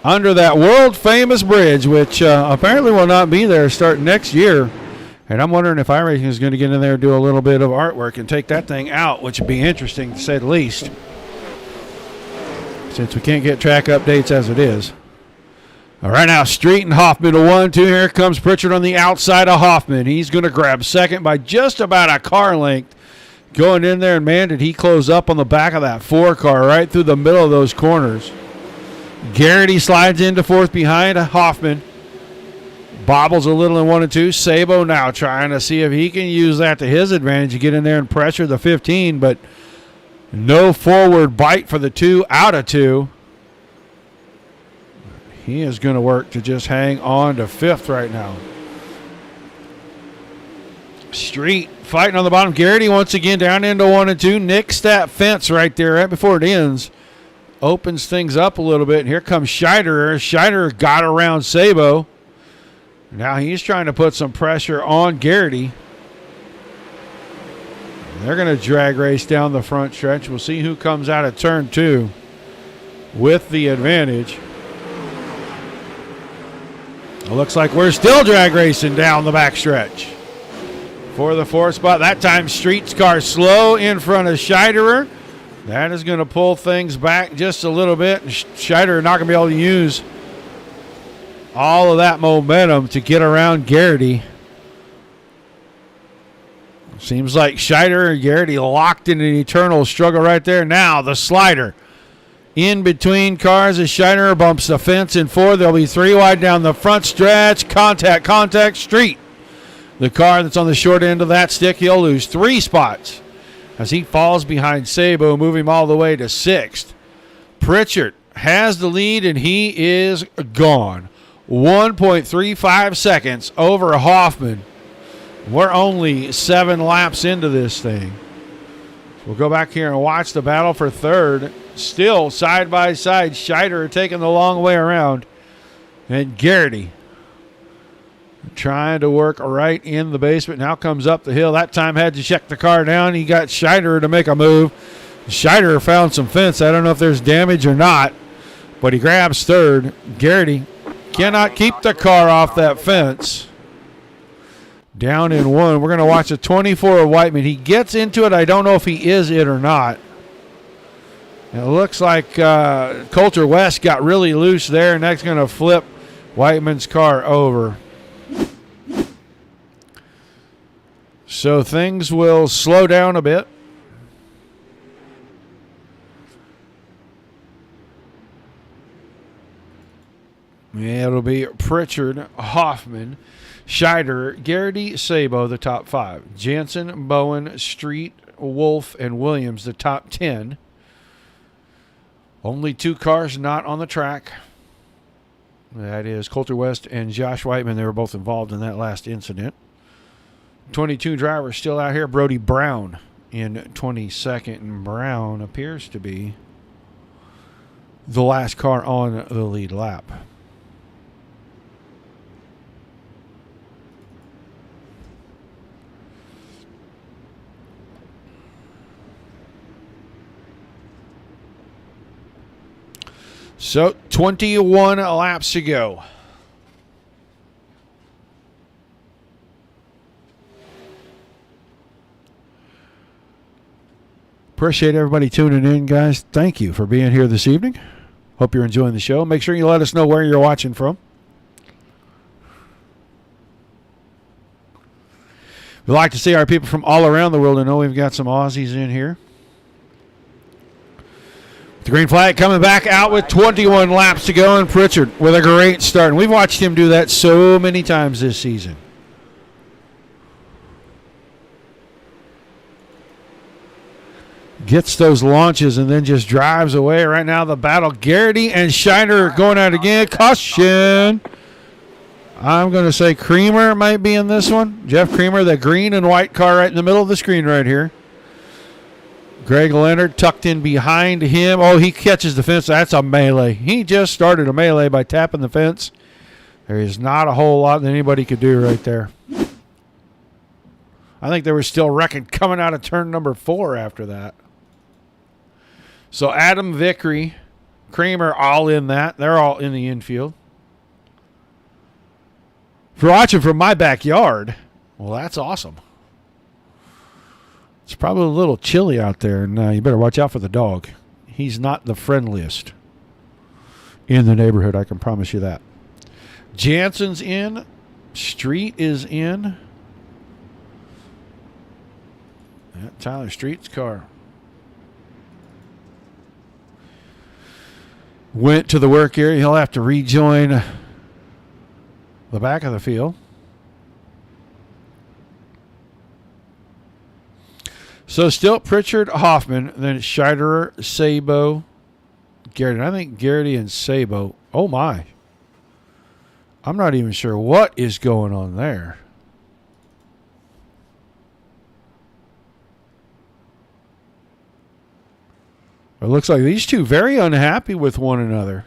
Under that world-famous bridge, which apparently will not be there starting next year. And I'm wondering if iRacing is going to get in there and do a little bit of artwork and take that thing out, which would be interesting to say the least, since we can't get track updates as it is. All right, now Street and Hoffman to 1-2. Here comes Pritchard on the outside of Hoffman. He's going to grab second by just about a car length. Going in there, and man, did he close up on the back of that 4 car right through the middle of those corners. Garrity slides into 4th behind Hoffman. Bobbles a little in 1 and 2. Sabo now trying to see if he can use that to his advantage to get in there and pressure the 15, but no forward bite for the 2 out of 2. He is going to work to just hang on to 5th right now. Street fighting on the bottom. Garrity once again down into 1 and 2. Nicks that fence right there right before it ends. Opens things up a little bit. And here comes Scheiderer. Scheiderer got around Sabo. Now he's trying to put some pressure on Garrity. They're going to drag race down the front stretch. We'll see who comes out of turn 2 with the advantage. It looks like we're still drag racing down the back stretch. For the 4th spot. That time Street's car slow in front of Scheiderer. That is going to pull things back just a little bit. Scheiderer not going to be able to use all of that momentum to get around Garrity. Seems like Scheiderer and Garrity locked in an eternal struggle right there. Now the slider in between cars as Scheiderer bumps the fence in 4. There'll be 3 wide down the front stretch. Contact, Street. The car that's on the short end of that stick, he'll lose 3 spots as he falls behind Sabo, moving him all the way to 6th. Pritchard has the lead, and he is gone. 1.35 seconds over Hoffman. We're only 7 laps into this thing. We'll go back here and watch the battle for 3rd. Still side by side, Scheiderer taking the long way around, and Garrity trying to work right in the basement. Now comes up the hill. That time had to check the car down. He got Scheiderer to make a move. Scheiderer found some fence. I don't know if there's damage or not, but he grabs 3rd. Garrity cannot keep the car off that fence. Down in 1. We're going to watch a 24 of Whiteman. He gets into it. I don't know if he is it or not. It looks like Coulter West got really loose there, and that's going to flip Whiteman's car over. So things will slow down a bit. Yeah, it'll be Pritchard, Hoffman, Scheiderer, Garrity, Sabo, the top 5. Jansen, Bowen, Street, Wolf, and Williams, the top 10. Only 2 cars not on the track. That is Coulter West and Josh Whiteman. They were both involved in that last incident. 22 drivers still out here. Brody Brown in 22nd, and Brown appears to be the last car on the lead lap. So 21 laps to go. Appreciate everybody tuning in, guys. Thank you for being here this evening. Hope you're enjoying the show. Make sure you let us know where you're watching from. We like to see our people from all around the world. I know we've got some Aussies in here. The green flag coming back out with 21 laps to go, and Pritchard with a great start. And we've watched him do that so many times this season. Gets those launches and then just drives away. Right now the battle, Garrity and Shiner going out again. Caution. I'm going to say Creamer might be in this one. Jeff Creamer, the green and white car right in the middle of the screen right here. Greg Leonard tucked in behind him. Oh, he catches the fence. That's a melee. He just started a melee by tapping the fence. There is not a whole lot that anybody could do right there. I think they were still wrecking coming out of turn number 4 after that. So Adam Vickery, Kramer, all in that. They're all in the infield. If you're watching from my backyard, well, that's awesome. It's probably a little chilly out there, and you better watch out for the dog. He's not the friendliest in the neighborhood, I can promise you that. Jansen's in. Street is in. Yeah, Tyler Street's car. Went to the work area. He'll have to rejoin the back of the field. So still Pritchard, Hoffman, then Scheiderer, Sabo, Garrity. I think Garrity and Sabo. Oh, my. I'm not even sure what is going on there. It looks like these two very unhappy with one another.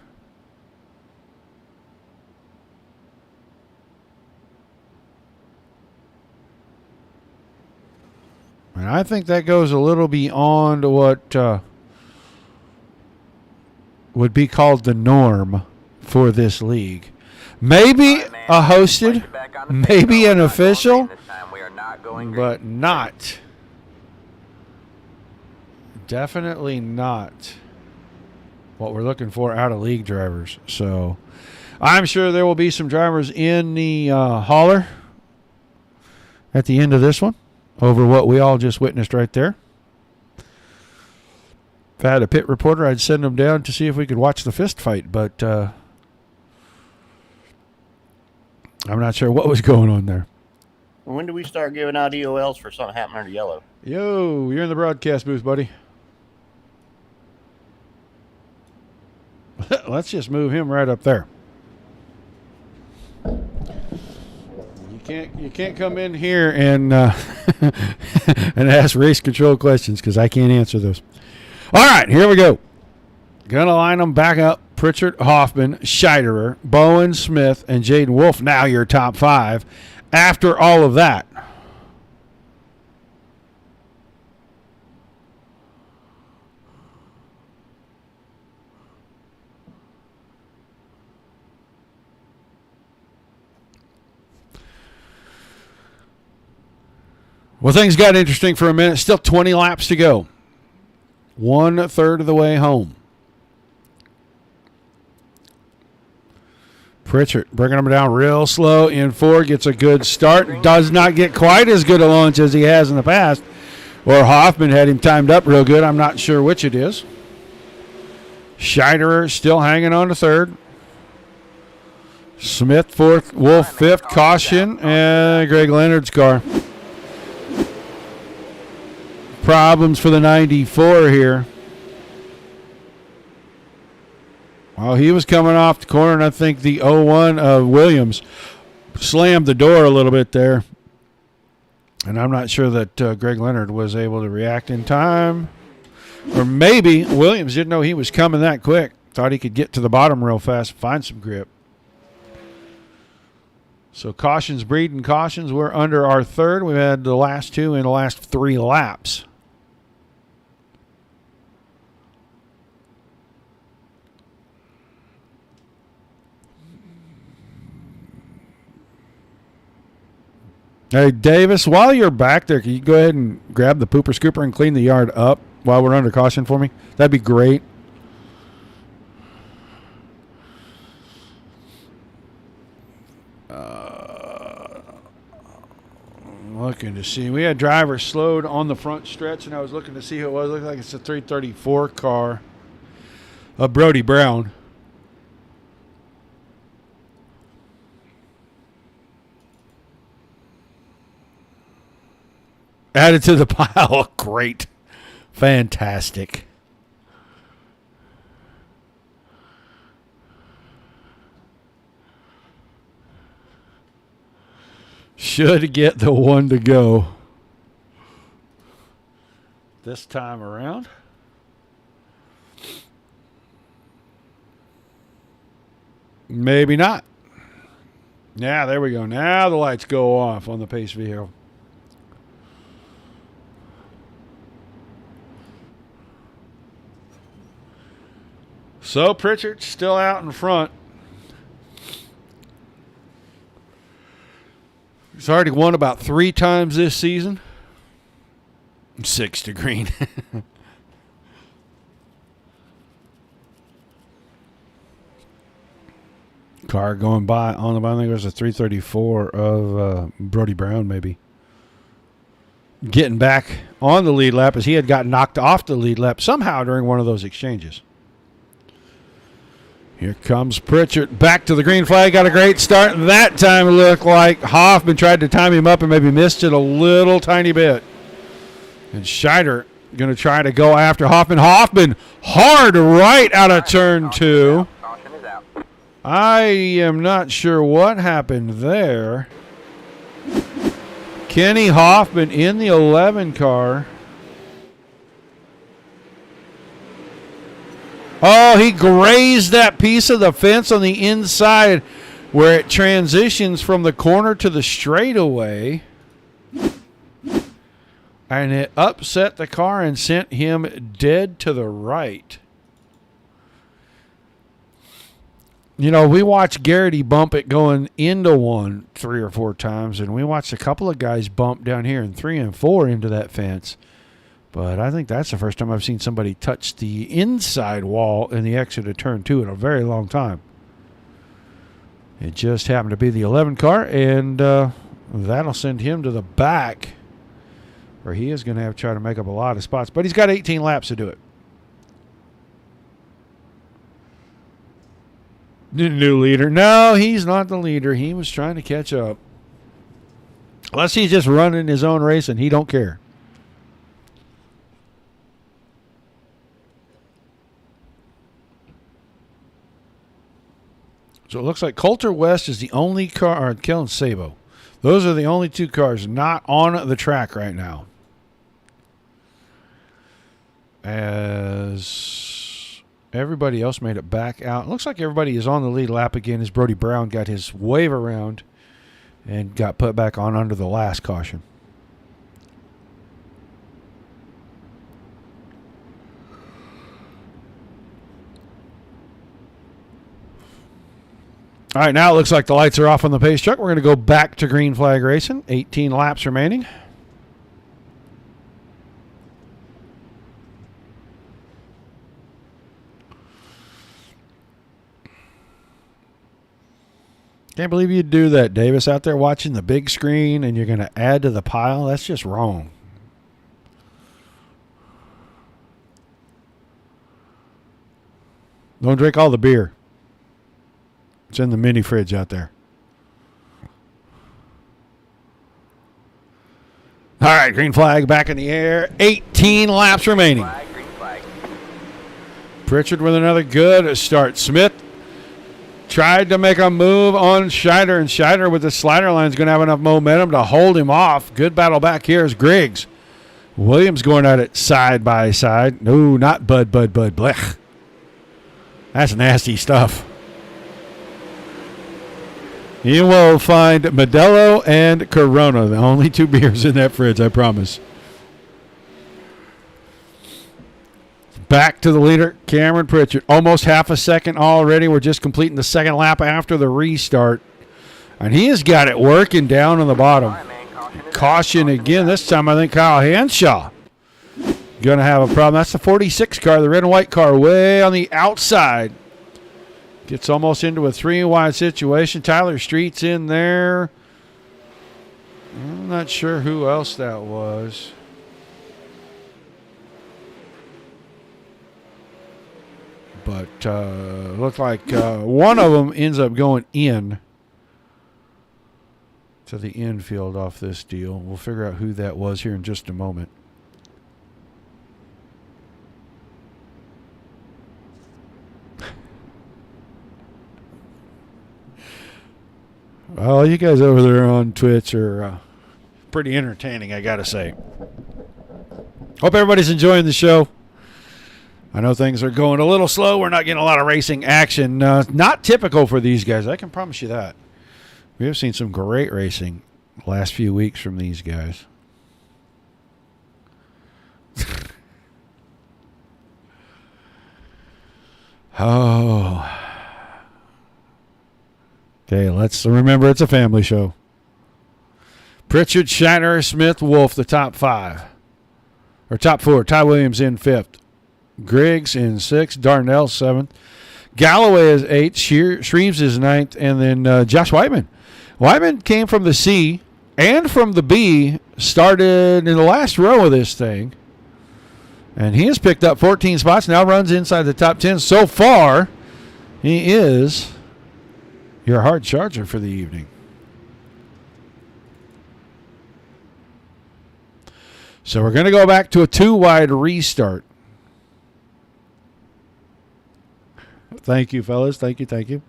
And I think that goes a little beyond what would be called the norm for this league. Maybe a hosted, maybe an official, but not. Definitely not what we're looking for out of league drivers. So I'm sure there will be some drivers in the hauler at the end of this one over what we all just witnessed right there. If I had a pit reporter, I'd send them down to see if we could watch the fist fight, but I'm not sure what was going on there. When do we start giving out EOLs for something happening under yellow? Yo, you're in the broadcast booth, buddy. Let's just move him right up there. You can't come in here and and ask race control questions because I can't answer those. All right, here we go. Gonna line them back up. Pritchard, Hoffman, Scheiderer, Bowen, Smith, and Jaden Wolf. Now your top 5. After all of that, well, things got interesting for a minute. Still 20 laps to go. 1/3 of the way home. Pritchard bringing him down real slow in 4. Gets a good start. Does not get quite as good a launch as he has in the past. Or Hoffman had him timed up real good. I'm not sure which it is. Scheiderer still hanging on to 3rd. Smith 4th. Wolf 5th. Caution. And Greg Leonard's car. Problems for the 94 here. Well, he was coming off the corner, and I think the 01 of Williams slammed the door a little bit there. And I'm not sure that Greg Leonard was able to react in time. Or maybe Williams didn't know he was coming that quick. Thought he could get to the bottom real fast and find some grip. So cautions breeding cautions. We're under our 3rd. We've had the last 2 in the last 3 laps. Hey, Davis, while you're back there, can you go ahead and grab the pooper scooper and clean the yard up while we're under caution for me? That'd be great. Looking to see. We had drivers slowed on the front stretch, and I was looking to see who it was. It looked like it's a 334 car. of Brody Brown. Added to the pile. Great. Fantastic. Should get the one to go this time around. Maybe not. Yeah, there we go. Now the lights go off on the pace vehicle. So Pritchard's still out in front. He's already won about 3 times this season. 6 to green. Car going by on the bottom. I think it was a 334 of Brody Brown, maybe. Getting back on the lead lap as he had gotten knocked off the lead lap somehow during one of those exchanges. Here comes Pritchard back to the green flag. Got a great start. That time it looked like Hoffman tried to time him up and maybe missed it a little tiny bit. And Scheider going to try to go after Hoffman. Hoffman hard right out of turn 2. I am not sure what happened there. Kenny Hoffman in the 11 car. Oh, he grazed that piece of the fence on the inside where it transitions from the corner to the straightaway. And it upset the car and sent him dead to the right. You know, we watched Garrity bump it going into one 3 or 4 times, and we watched a couple of guys bump down here in 3 and 4 into that fence. But I think that's the first time I've seen somebody touch the inside wall in the exit of turn 2 in a very long time. It just happened to be the 11 car, and that'll send him to the back, where he is going to have to try to make up a lot of spots. But he's got 18 laps to do it. The new leader. No, he's not the leader. He was trying to catch up. Unless he's just running his own race and he don't care. So it looks like Coulter West is the only car, or Kellen Sabo. Those are the only 2 cars not on the track right now. As everybody else made it back out. It looks like everybody is on the lead lap again as Brody Brown got his wave around and got put back on under the last caution. All right, now it looks like the lights are off on the pace truck. We're going to go back to green flag racing. 18 laps remaining. Can't believe you'd do that, Davis, out there watching the big screen and you're going to add to the pile. That's just wrong. Don't drink all the beer. It's in the mini fridge out there. All right, green flag back in the air. 18 laps remaining. Green flag. Pritchard with another good start. Smith tried to make a move on Scheider, and Scheider with the slider line is going to have enough momentum to hold him off. Good battle back here is Griggs. Williams going at it side by side. No, not Bud. Blech. That's nasty stuff. You will find Modelo and Corona, the only 2 beers in that fridge, I promise. Back to the leader, Cameron Pritchard. Almost half a second already. We're just completing the second lap after the restart. And he has got it working down on the bottom. Caution again. This time I think Kyle Hanshaw going to have a problem. That's the 46 car, the red and white car, way on the outside. Gets almost into a 3-wide situation. Tyler Street's in there. I'm not sure who else that was. But but looked like one of them ends up going in to the infield off this deal. We'll figure out who that was here in just a moment. Well, you guys over there on Twitch are pretty entertaining, I got to say. Hope everybody's enjoying the show. I know things are going a little slow. We're not getting a lot of racing action. Not typical for these guys. I can promise you that. We have seen some great racing the last few weeks from these guys. Oh. Okay, let's remember it's a family show. Pritchard, Shiner, Smith, Wolf, the top five. Or top four. Ty Williams in fifth. Griggs in sixth. Darnell seventh. Galloway is eighth. Shreves is ninth. And then Josh Whiteman. Whiteman came from the C and from the B. Started in the last row of this thing. And he has picked up 14 spots. Now runs inside the top 10. So far, he is your hard charger for the evening. So we're going to go back to a 2-wide restart. Thank you, fellas. Thank you, thank you.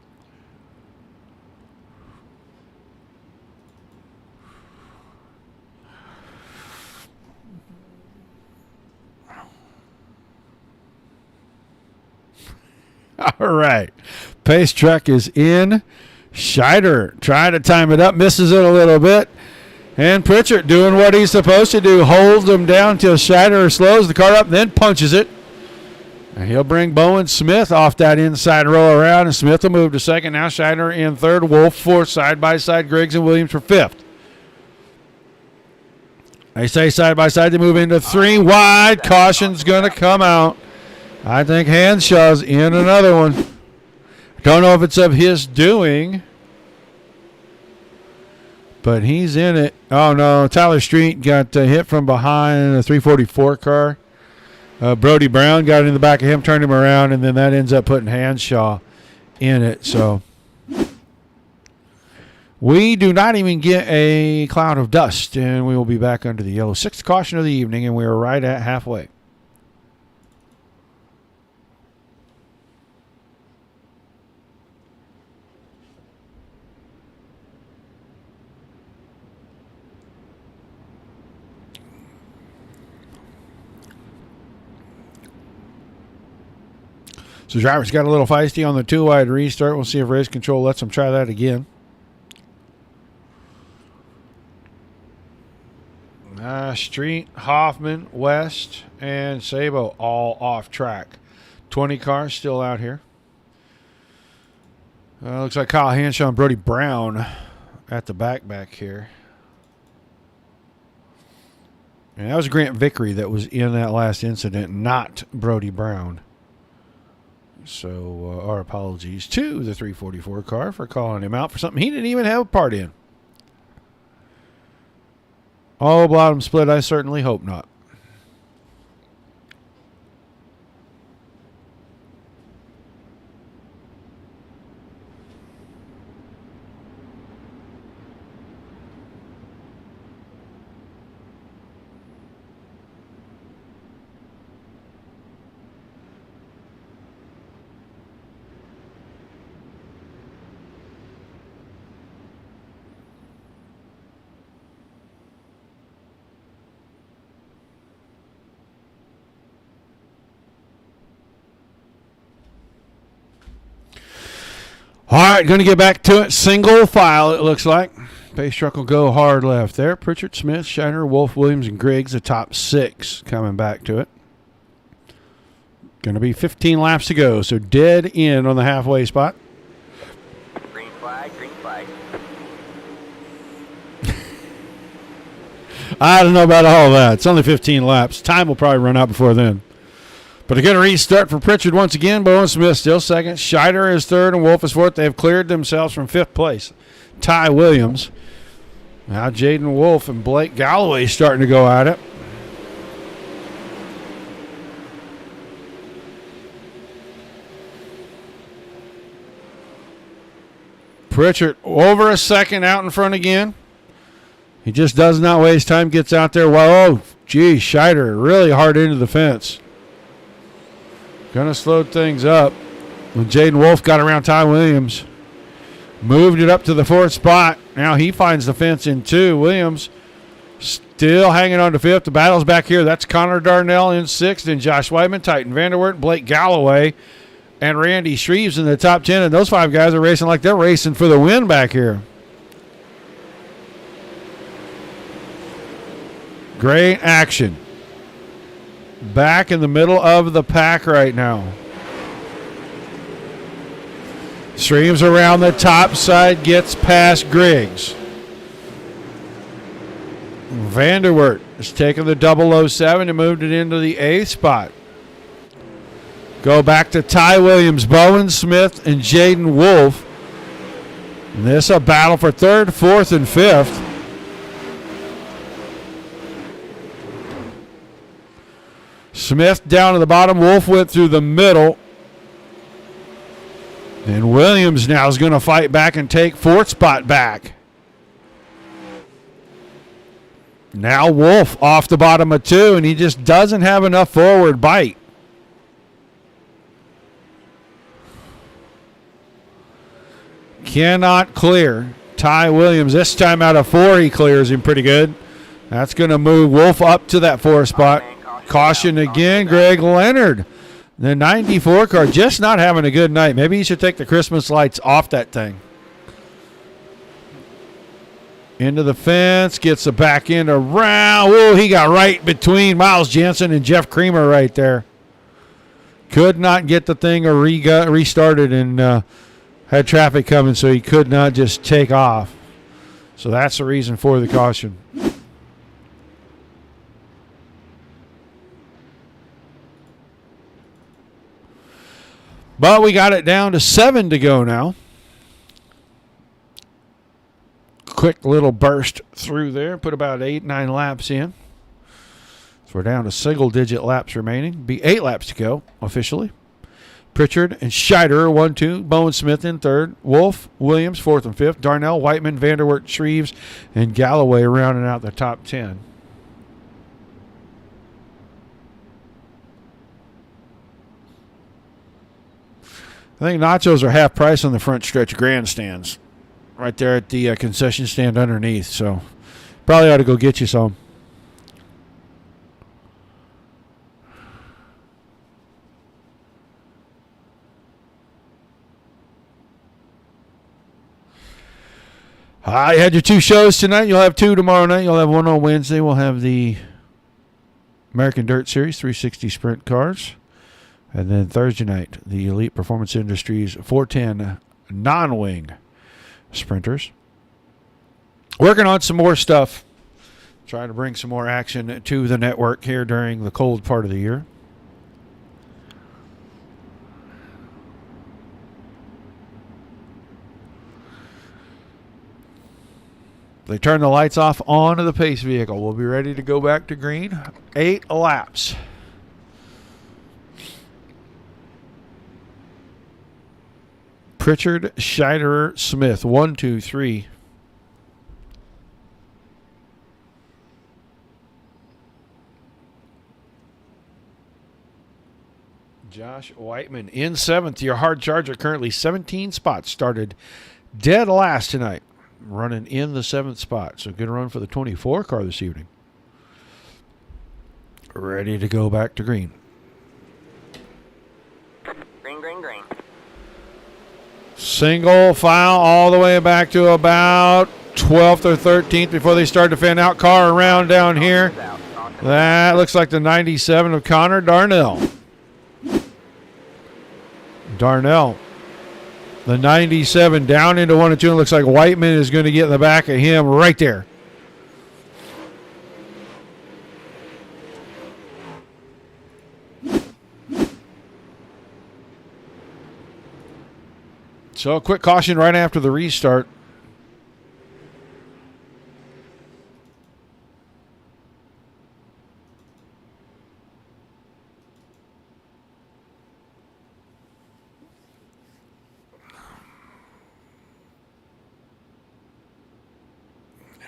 All right. Pace truck is in. Scheider trying to time it up. Misses it a little bit. And Pritchard doing what he's supposed to do. Holds him down until Scheider slows the car up, then punches it. And he'll bring Bowen Smith off that inside row around. And Smith will move to second. Now Scheider in third. Wolf fourth. Side by side. Griggs and Williams for fifth. They say side by side. They move into 3 wide. Caution's going to come out. I think Hanshaw's in another one. Don't know if it's of his doing, but he's in it. Oh, no. Tyler Street got hit from behind a 344 car. Brody Brown got in the back of him, turned him around, and then that ends up putting Hanshaw in it. So we do not even get a cloud of dust, and we will be back under the yellow. 6th caution of the evening, and we are right at halfway. So driver's got a little feisty on the 2-wide restart. We'll see if race control lets him try that again. Street, Hoffman, West, and Sabo all off track. 20 cars still out here. Looks like Kyle Hanshaw and Brody Brown at the back here. And that was Grant Vickery that was in that last incident, not Brody Brown. So our apologies to the 344 car for calling him out for something he didn't even have a part in. All bottom split, I certainly hope not. All right, going to get back to it. Single file, it looks like. Pace truck will go hard left there. Pritchard, Smith, Shiner, Wolf, Williams, and Griggs, the top 6 coming back to it. Going to be 15 laps to go, so dead in on the halfway spot. Green flag, green flag. I don't know about all that. It's only 15 laps. Time will probably run out before then. But they're going to restart for Pritchard once again. Bowen Smith still second. Scheider is third and Wolf is fourth. They have cleared themselves from 5th place. Ty Williams. Now Jaden Wolf and Blake Galloway starting to go at it. Pritchard over a second out in front again. He just does not waste time, gets out there. Well, oh, geez, Scheider really hard into the fence. Gonna slow things up. When Jaden Wolf got around Ty Williams, moved it up to the 4th spot. Now he finds the fence in 2. Williams still hanging on to 5th. The battle's back here. That's Connor Darnell in 6th, and Josh Whiteman, Titan Vanderwert, Blake Galloway, and Randy Shreves in the top 10. And those 5 guys are racing like they're racing for the win back here. Great action. Back in the middle of the pack right now. Streams around the top side, gets past Griggs. Vanderwert is taking the 007 and moved it into the 8th spot. Go back to Ty Williams, Bowen Smith, and Jaden Wolf. And this a battle for 3rd, 4th, and 5th. Smith down to the bottom. Wolf went through the middle. And Williams now is going to fight back and take 4th spot back. Now Wolf off the bottom of 2, and he just doesn't have enough forward bite. Cannot clear. Ty Williams, this time out of 4, he clears him pretty good. That's going to move Wolf up to that 4th spot. Caution again, Greg Leonard. The 94 car just not having a good night. Maybe he should take the Christmas lights off that thing. Into the fence, gets the back end around. Whoa, he got right between Miles Jensen and Jeff Creamer right there. Could not get the thing restarted and had traffic coming, so he could not just take off. So that's the reason for the caution. But we got it down to 7 to go now. Quick little burst through there. Put about 8-9 laps in. So we're down to single-digit laps remaining. Be 8 laps to go officially. Pritchard and Scheider 1-2. Bowen Smith in 3rd. Wolf, Williams 4th and 5th. Darnell, Whiteman, Vanderwert, Shreves, and Galloway rounding out the top 10. I think nachos are half price on the front stretch grandstands. Right there at the concession stand underneath. So probably ought to go get you some. You had your 2 shows tonight. You'll have 2 tomorrow night. You'll have 1 on Wednesday. We'll have the American Dirt Series 360 Sprint cars. And then Thursday night, the Elite Performance Industries 410 non-wing sprinters. Working on some more stuff. Trying to bring some more action to the network here during the cold part of the year. They turn the lights off onto the pace vehicle. We'll be ready to go back to green. 8 laps. Pritchard, Scheiderer, Smith. 1, 2, 3. Josh Whiteman in 7th. Your hard charger currently 17 spots. Started dead last tonight. Running in the 7th spot. So good run for the 24 car this evening. Ready to go back to green. Green, green, green. Single file all the way back to about 12th or 13th before they start to fan out. Car around down here. That looks like the 97 of Connor Darnell. Darnell, the 97 down into 1 and 2. It looks like Whiteman is going to get in the back of him right there. So a quick caution right after the restart.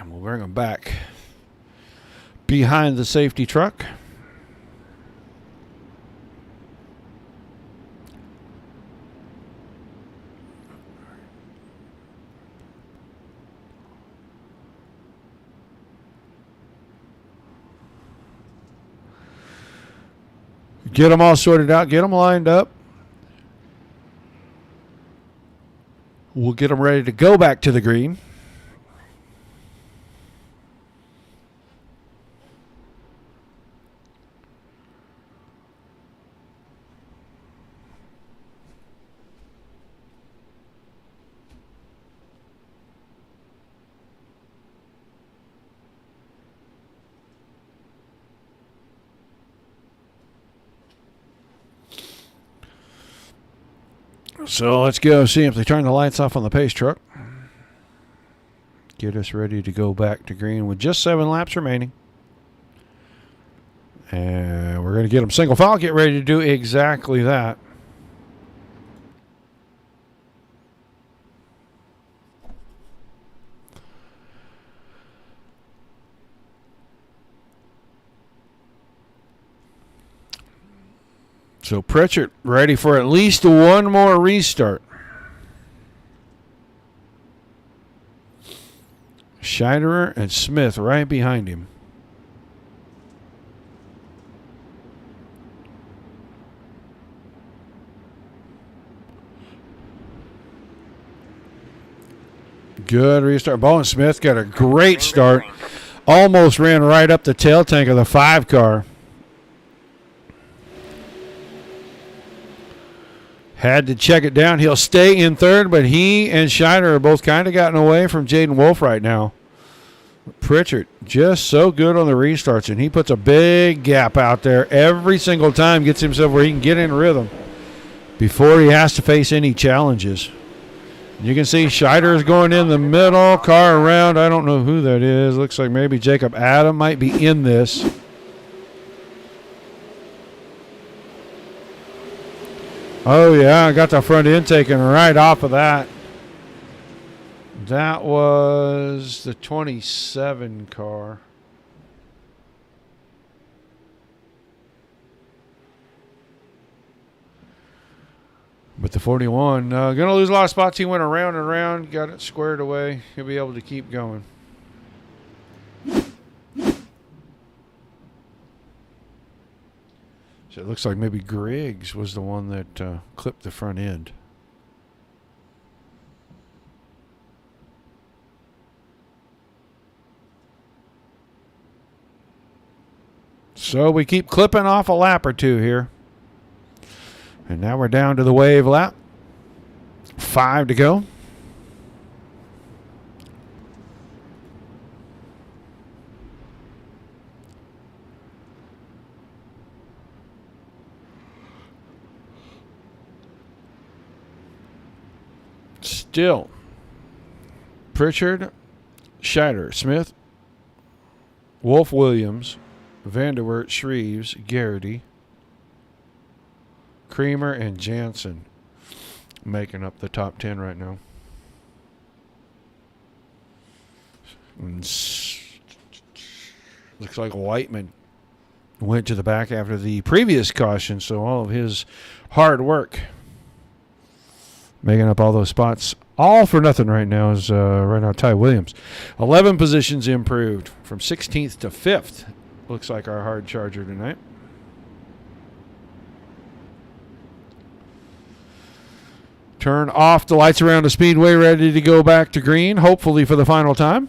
And we'll bring them back behind the safety truck. Get them all sorted out. Get them lined up. We'll get them ready to go back to the green. So let's go see if they turn the lights off on the pace truck. Get us ready to go back to green with just 7 laps remaining. And we're going to get them single file. Get ready to do exactly that. So Pritchard ready for at least one more restart. Scheiderer and Smith right behind him. Good restart. Bowen Smith got a great start. Almost ran right up the tail tank of the 5 car. Had to check it down. He'll stay in third, but he and Scheider are both kind of gotten away from Jaden Wolf right now. Pritchard just so good on the restarts, and he puts a big gap out there every single time, gets himself where he can get in rhythm before he has to face any challenges. You can see Scheider is going in the middle, car around. I don't know who that is. Looks like maybe Jacob Adam might be in this. Oh, yeah, I got the front end taken right off of that. That was the 27 car. But the 41, going to lose a lot of spots. He went around and around, got it squared away. He'll be able to keep going. So it looks like maybe Griggs was the one that clipped the front end. So we keep clipping off a lap or two here. And now we're down to the wave lap. 5 to go. Still, Pritchard, Scheider, Smith, Wolf Williams, Vanderwert, Shreves, Garrity, Creamer, and Jansen making up the top 10 right now. And looks like Whiteman went to the back after the previous caution, so all of his hard work making up all those spots. All for nothing right now is right now Ty Williams. 11 positions improved from 16th to 5th. Looks like our hard charger tonight. Turn off the lights around the speedway, ready to go back to green, hopefully for the final time.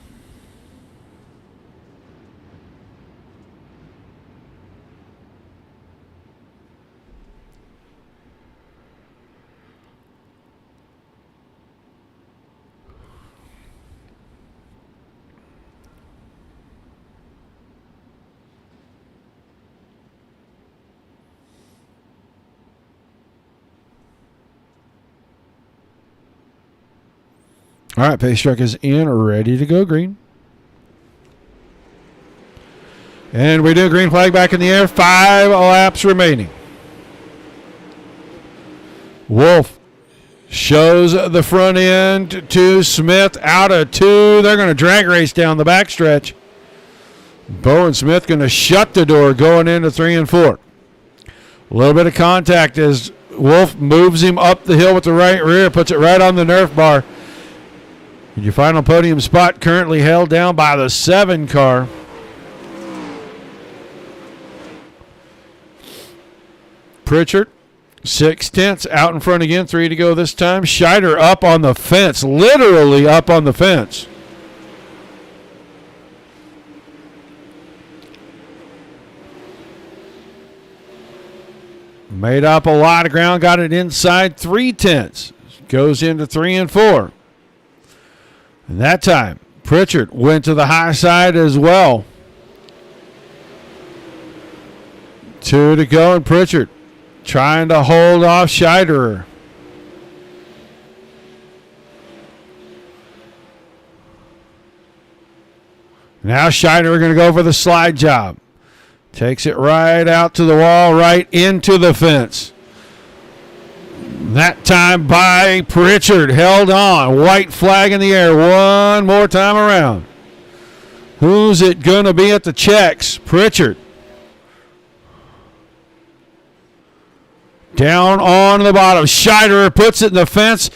All right, pace truck is in, ready to go green. And we do green flag back in the air. 5 laps remaining. Wolf, Shows the front end to Smith out of 2. They're going to drag race down the backstretch. Bowen Smith going to shut the door going into 3 and 4. A little bit of contact as Wolf moves him up the hill with the right rear, puts it right on the Nerf bar. And your final podium spot currently held down by the 7 car. Pritchard, 6/10 out in front again, 3 to go this time. Scheider up on the fence, literally up on the fence. Made up a lot of ground, got it inside 3/10. Goes into 3 and 4. And that time, Pritchard went to the high side as well. 2 to go, and Pritchard trying to hold off Scheiderer. Now Scheiderer going to go for the slide job. Takes it right out to the wall, right into the fence. That time by Pritchard, held on. White flag in the air one more time around. Who's it going to be at the checks? Pritchard. Down on the bottom. Scheiderer puts it in the fence.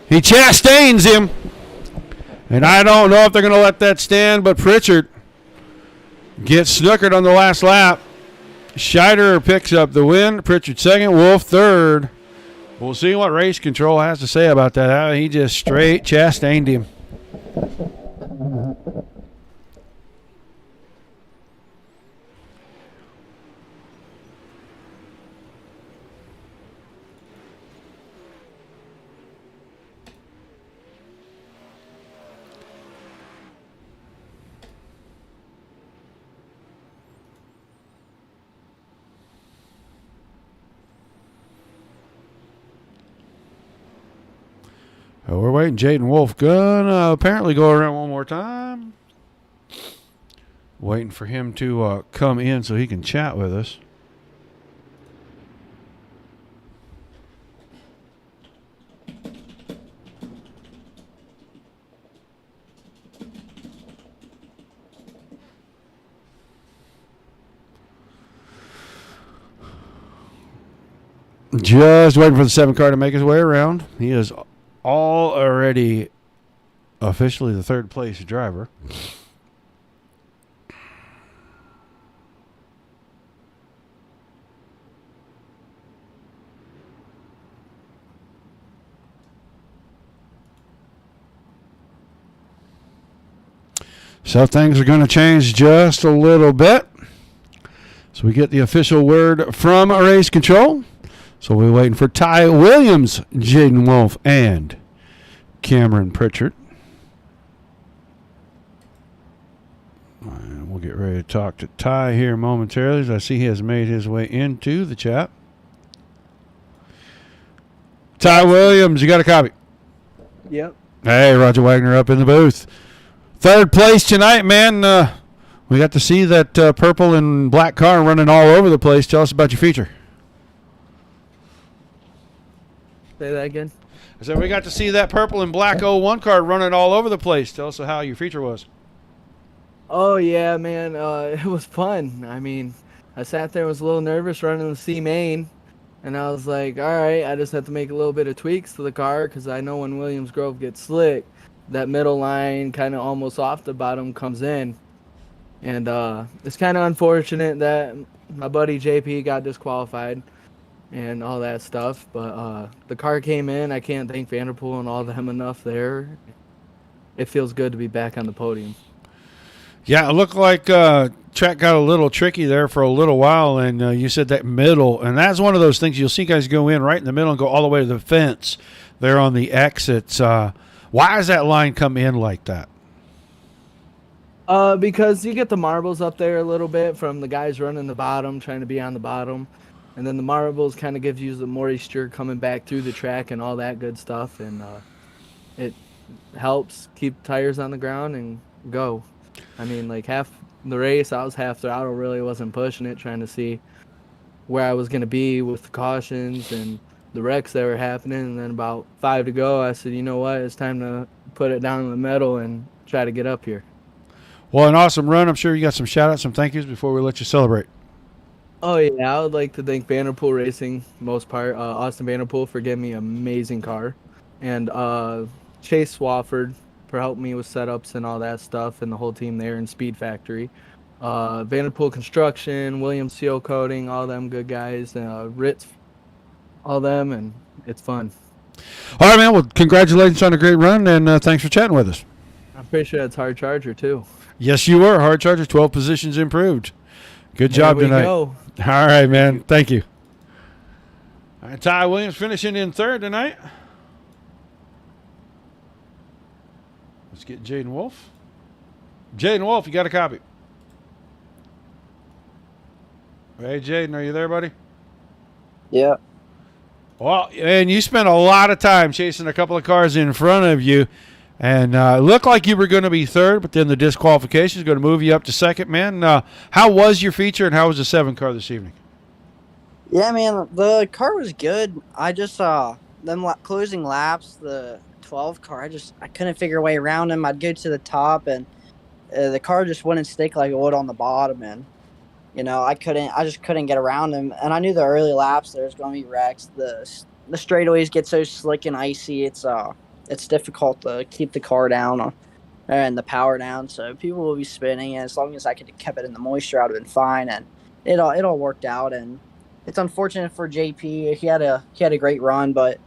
He chastains him. And I don't know if they're going to let that stand, but Pritchard gets snookered on the last lap. Scheiderer picks up the win. Pritchard second, Wolf third. We'll see what race control has to say about that. He just straight chastained him. We're waiting. Jaden Wolf gonna apparently go around one more time. Waiting for him to come in so he can chat with us. Just waiting for the 7 car to make his way around. He is already officially the third place driver. So things are going to change just a little bit. So we get the official word from race control. So we're waiting for Ty Williams, Jaden Wolf, and Cameron Pritchard. And we'll get ready to talk to Ty here momentarily, as I see he has made his way into the chat. Ty Williams, you got a copy? Yep. Hey, Roger Wagner up in the booth. Third place tonight, man. We got to see that purple and black car running all over the place. Tell us about your feature. Say that again. I said we got to see that purple and black 01 car running all over the place. Tell us how your feature was. Oh, yeah, man. It was fun. I mean, I sat there and was a little nervous running the C main. And I was like, all right, I just have to make a little bit of tweaks to the car because I know when Williams Grove gets slick, that middle line kind of almost off the bottom comes in. And it's kind of unfortunate that my buddy JP got disqualified and all that stuff. But the car came in. I can't thank Vanderpool and all them enough there. It feels good to be back on the podium. Yeah, it looked like track got a little tricky there for a little while, and you said that middle, and that's one of those things you'll see guys go in right in the middle and go all the way to the fence there on the exits. Why does that line come in like that? Because you get the marbles up there a little bit from the guys running the bottom, trying to be on the bottom. And then the marbles kind of gives you the moisture coming back through the track and all that good stuff. And it helps keep tires on the ground and go. I mean, like half the race, I was half throttle, really wasn't pushing it, trying to see where I was going to be with the cautions and the wrecks that were happening. And then about 5 to go, I said, you know what, it's time to put it down in the metal and try to get up here. Well, an awesome run. I'm sure you got some shout-outs, some thank yous before we let you celebrate. Oh, yeah, I would like to thank Vanderpool Racing, most part, Austin Vanderpool for getting me an amazing car, and Chase Swafford for helping me with setups and all that stuff, and the whole team there in Speed Factory. Vanderpool Construction, Williams Seal Coating, all them good guys, Ritz, all them, and it's fun. All right, man. Well, congratulations on a great run, and thanks for chatting with us. I'm pretty sure it's Hard Charger, too. Yes, you were. Hard Charger, 12 positions improved. Good job tonight. Go. All right, man. Thank you. All right, Ty Williams finishing in third tonight. Let's get Jaden Wolf. Jaden Wolf, you got a copy. Hey, Jaden, are you there, buddy? Yeah. Well, and you spent a lot of time chasing a couple of cars in front of you, and it looked like you were going to be third, but then the disqualification is going to move you up to second, man. How was your feature, and how was the 7 car this evening? Yeah, man, the car was good. I just them closing laps, the 12 car, I couldn't figure a way around them. I'd go to the top, and the car just wouldn't stick like it would on the bottom, and I just couldn't get around them. And I knew the early laps there's going to be wrecks. The straightaways get so slick and icy. It's difficult to keep the car down and the power down. So people will be spinning. And as long as I could have kept it in the moisture, I'd have been fine. And it all worked out. And it's unfortunate for JP. He had a great run, but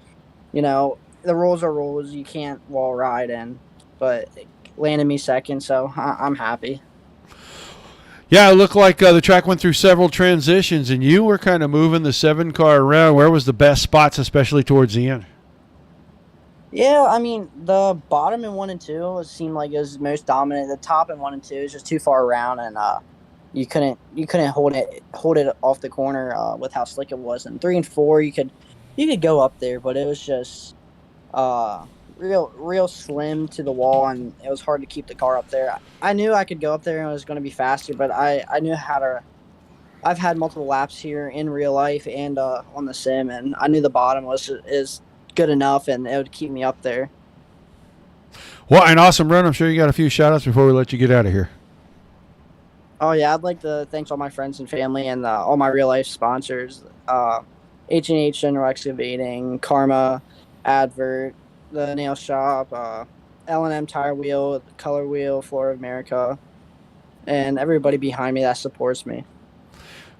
the rules are rules. You can't wall ride in. But it landed me second, so I'm happy. Yeah, it looked like the track went through several transitions, and you were kind of moving the 7 car around. Where was the best spots, especially towards the end? Yeah, I mean, the bottom in 1 and 2 seemed like it was most dominant. The top in 1 and 2 is just too far around, and you couldn't hold it off the corner with how slick it was. And 3 and 4, you could go up there, but it was just real slim to the wall, and it was hard to keep the car up there. I knew I could go up there and it was going to be faster, but I knew how to. I've had multiple laps here in real life and on the sim, and I knew the bottom is good enough, and it would keep me up there. Well, an awesome run. I'm sure you got a few shout-outs before we let you get out of here. Oh, yeah, I'd like to thank all my friends and family and all my real-life sponsors, H&H General Excavating, Karma, Advert, the nail shop, L&M Tire Wheel, Color Wheel, Florida America, and everybody behind me that supports me.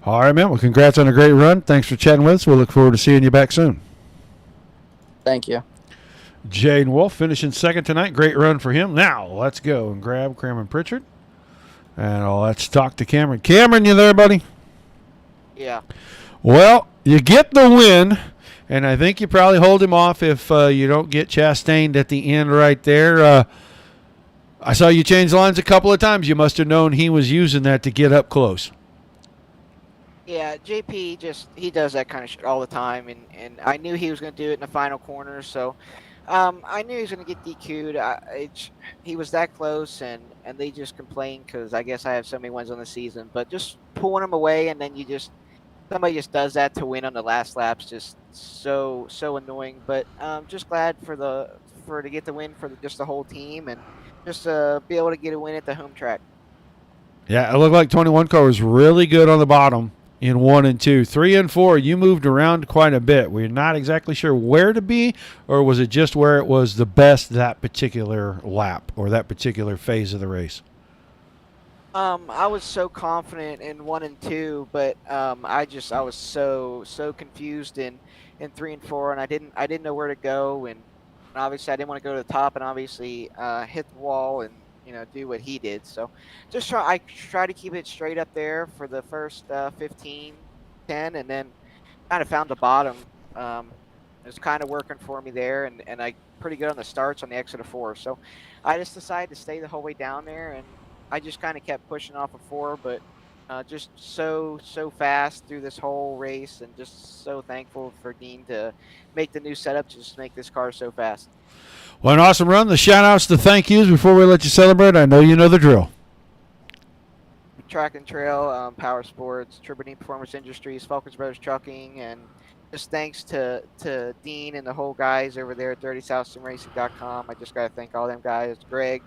All right, man. Well, congrats on a great run. Thanks for chatting with us. We'll look forward to seeing you back soon. Thank you. Jaden Wolf finishing second tonight. Great run for him. Now, let's go and grab Cameron Pritchard. And let's talk to Cameron. Cameron, you there, buddy? Yeah. Well, you get the win, and I think you probably hold him off if you don't get Chastained at the end right there. I saw you change lines a couple of times. You must have known he was using that to get up close. Yeah, JP he does that kind of shit all the time, and I knew he was going to do it in the final corner, so I knew he was going to get DQ'd. He was that close, and they just complain because I guess I have so many wins on the season, but just pulling him away, and then somebody just does that to win on the last lap's just so annoying. But just glad to get the win for just the whole team, and just be able to get a win at the home track. Yeah, it looked like 21 car was really good on the bottom in 1 and 2. 3 and 4, you moved around quite a bit. We're not exactly sure where to be, or was it just where it was the best that particular lap or that particular phase of the race? I was so confident in 1 and 2, but I was so confused in 3 and 4, and I didn't know where to go, and obviously I didn't want to go to the top, and obviously hit the wall and do what he did. So I try to keep it straight up there for the first 15, 10, and then kind of found the bottom. It was kind of working for me there, and I pretty good on the starts on the exit of 4. So I just decided to stay the whole way down there, and I just kind of kept pushing off of 4, but just so fast through this whole race, and just so thankful for Dean to make the new setup to just make this car so fast. Well, an awesome run. The shout-outs, the thank yous before we let you celebrate. I know you know the drill. Track and Trail, Power Sports, Turbine Performance Industries, Falcons Brothers Trucking, and just thanks to Dean and the whole guys over there at 30southsimracing.com. I just got to thank all them guys. Greg,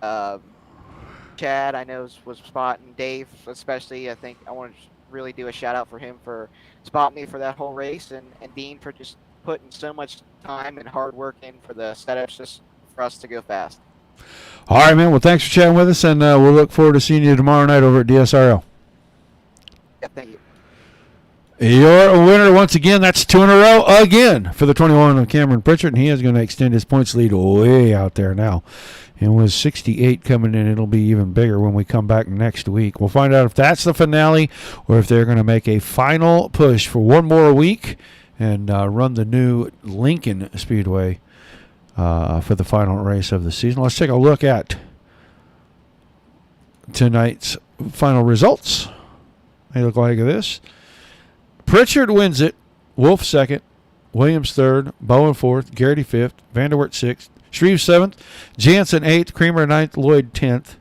Chad, I know was spotting, Dave especially. I think I want to really do a shout out for him for spotting me for that whole race, and Dean for just putting so much time and hard work in for the setups just for us to go fast. All right, man. Well, thanks for chatting with us, and we'll look forward to seeing you tomorrow night over at DSRL. Yeah, thank you. You're a winner once again. That's 2 in a row again for the 21 of Cameron Pritchard, and he is going to extend his points lead way out there now. And with 68 coming in, it'll be even bigger when we come back next week. We'll find out if that's the finale or if they're going to make a final push for one more week and run the new Lincoln Speedway for the final race of the season. Let's take a look at tonight's final results. They look like this. Pritchard wins it. Wolf second. Williams third. Bowen fourth. Garrity fifth. Vanderwert sixth. Shreve seventh. Jansen eighth. Creamer ninth. Lloyd 10th.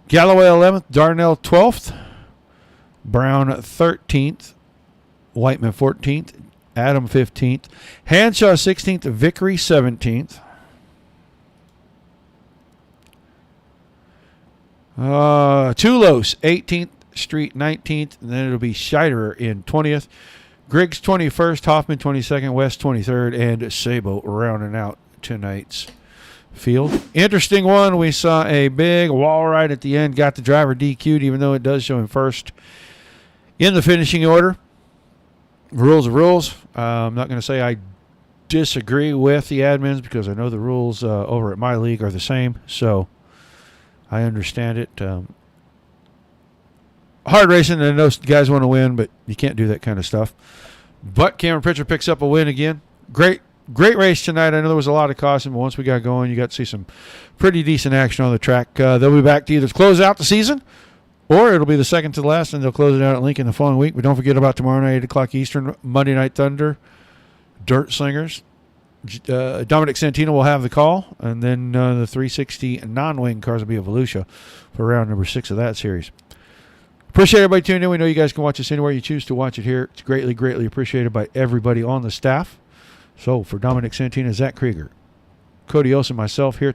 Galloway 11th. Darnell 12th. Brown 13th. Whiteman 14th. Adam 15th. Hanshaw 16th. Vickery 17th. Tulos 18th. Street 19th, and then it'll be Scheiderer in 20th. Griggs 21st, Hoffman 22nd, West 23rd, and Sabo rounding out tonight's field. Interesting one. We saw a big wall ride at the end, got the driver DQ'd, even though it does show him first in the finishing order. Rules are rules. I'm not going to say I disagree with the admins because I know the rules over at my league are the same, so I understand it. Hard racing, and I know guys want to win, but you can't do that kind of stuff. But Cameron Pritchard picks up a win again. Great race tonight. I know there was a lot of caution, but once we got going, you got to see some pretty decent action on the track. They'll be back to either close out the season, or it'll be the second to the last, and they'll close it out at Lincoln the following week. But don't forget about tomorrow night, 8 o'clock Eastern, Monday Night Thunder, Dirt Slingers. Dominic Santino will have the call, and then the 360 non-wing cars will be at Volusia for round number 6 of that series. Appreciate everybody tuning in. We know you guys can watch us anywhere you choose to watch it here. It's greatly, greatly appreciated by everybody on the staff. So for Dominic Santino, Zach Krieger, Cody Olsen, myself here at the